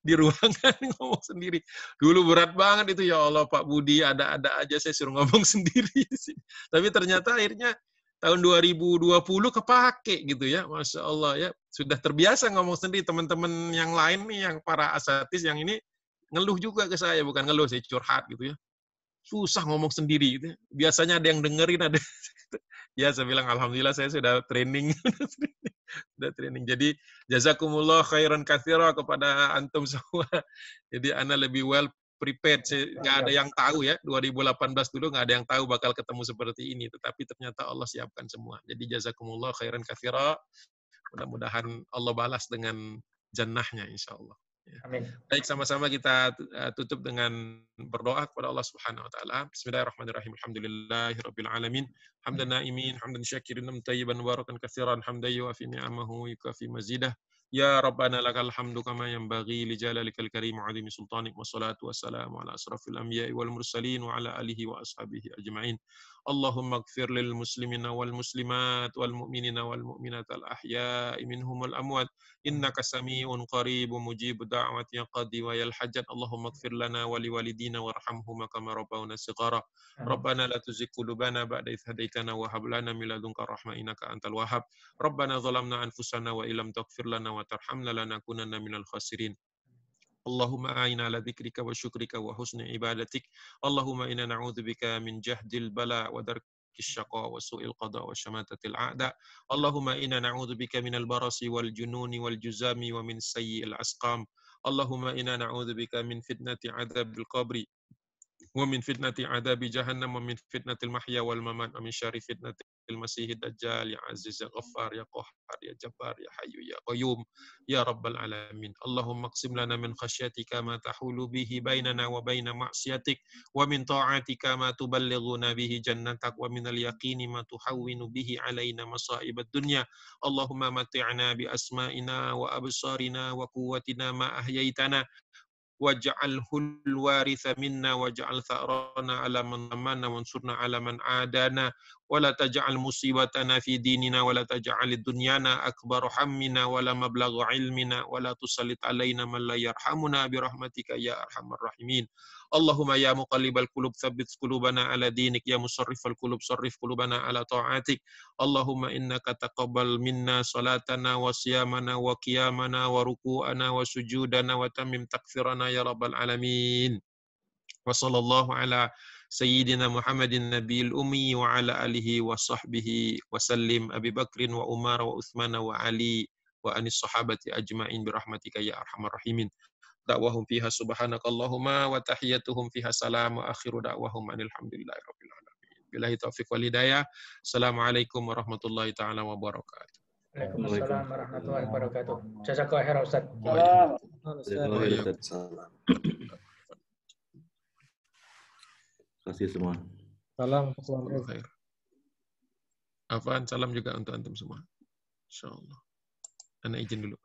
di ruangan ngomong sendiri. Dulu berat banget itu, ya Allah Pak Budi ada-ada aja saya suruh ngomong sendiri di sini. Tapi ternyata akhirnya tahun 2020 kepake gitu ya, Masya Allah ya. Sudah terbiasa ngomong sendiri. Teman-teman yang lain nih, yang para asatis yang ini ngeluh juga ke saya, bukan ngeluh, saya curhat gitu ya. Susah ngomong sendiri gitu. Biasanya ada yang dengerin, ada. Ya saya bilang alhamdulillah saya sudah training. Sudah training. Jadi jazakumullah khairan katsira kepada antum semua. Jadi ana lebih well prepared. Nggak ada yang tahu ya, 2018 dulu nggak ada yang tahu bakal ketemu seperti ini, tetapi ternyata Allah siapkan semua. Jadi jazakumullah khairan katsira. Mudah-mudahan Allah balas dengan jannahnya insya Allah. Amin. Baik, sama-sama kita tutup dengan berdoa kepada Allah Subhanahu wa taala. Bismillahirrahmanirrahim. Alhamdulillahirabbil alamin. Hamdan naimin, hamdan syakirin, tayyiban barakan katsiran, hamdan yuafi ni'amahu yukafi mazidah. Ya Rabbana lakal hamdu kama yanbaghi li jalalikal karim wa 'azimi sultanik, wassalatu wassalamu ala asrafil anbiya'i wal mursalin wa ala alihi wa ashabihi ajma'in. Allahumma ighfir lil muslimina wal muslimat wal mu'minina wal mu'minat al ahya'i minhum wal amwat. Innaka sami'un qaribun mujibud da'wati ya qadi wa yal hajat. Allahumma ighfir lana wa liwalidina warhamhuma kama rabbawna shighara. Rabbana la tuzigh qulubana ba'da idh hadaitana wa hab lana min ladunka rahmah innaka antal wahhab. Rabbana zalamna anfusana wa illam taghfir lana wa tarhamna lanakunanna minal khasirin. Allahumma a'ina ala dzikrika wa syukrika wa husni ibadatik. Allahumma inna na'udzubika min jahdil bala wa darkis syaqa wa su'il qada wa syamatatil a'da. Allahumma inna na'udzubika minal barasi wal jununi wal juzami wa min sayyi'il asqam. Allahumma inna na'udzubika min fitnati adzabil qabri wa min fitnati adabi jahannam wa min fitnatil mahya wal mamat wa min syarri fitnatil masihid dajjal. Ya aziz ya ghaffar ya qahhar ya jabbar ya hayyu ya qayyum ya rabbal alamin. Allahumma qsim lana min khasyatika ma tahulu bihi bainana wa baina ma'siyatik, wa min ta'atika ma tuballighuna bihi jannatak, wa min al-yaqini ma tuhawwinu bihi alaina masa'ibad dunya. Allahumma mati'na bi asma'ina wa absarina wa quwwatina ma ahyaitana waj'alhul waritha minna waj'al tha'rana 'ala man amanna wansurna 'ala man 'adana wa la taj'al musibatana fi dinina wa la taj'alid dunyana akbar hammina wa la mablagha 'ilmina wa la tusallit 'alaina man la yarhamuna bi rahmatika ya arhamar rahimin. Allahumma ya muqallibal qulub tsabbit qulubana 'ala dinik, ya musarrifal qulub sarrif qulubana 'ala ta'atik. Allahumma innaka taqabbal minna salatana wa siyamana wa qiyamana wa ruku'ana wa sujudana wa tammim takfirana ya rabbal alamin. Wa sallallahu ala sayyidina Muhammadin nabiyil ummi wa ala alihi wa sahbihi wa sallim. Abi Bakrin wa Umar wa Uthman wa Ali wa anis sahabati ajma'in birahmatika ya arhamar rahimin. Da'wahum fiha subhanakallahumma wa tahiyyatuhum fiha salam wa akhiru da'wahum anil hamdulillahi rabbil alamin. Billahi taufiq wal hidayah. Assalamualaikum warahmatullahi taala wabarakatuh. Waalaikumsalam warahmatullahi wabarakatuh. Jazakallahu khairan Ustaz. Salam. Terima kasih semua. Salam. Afan, salam juga untuk antum semua. Insyaallah. Ana izin dulu.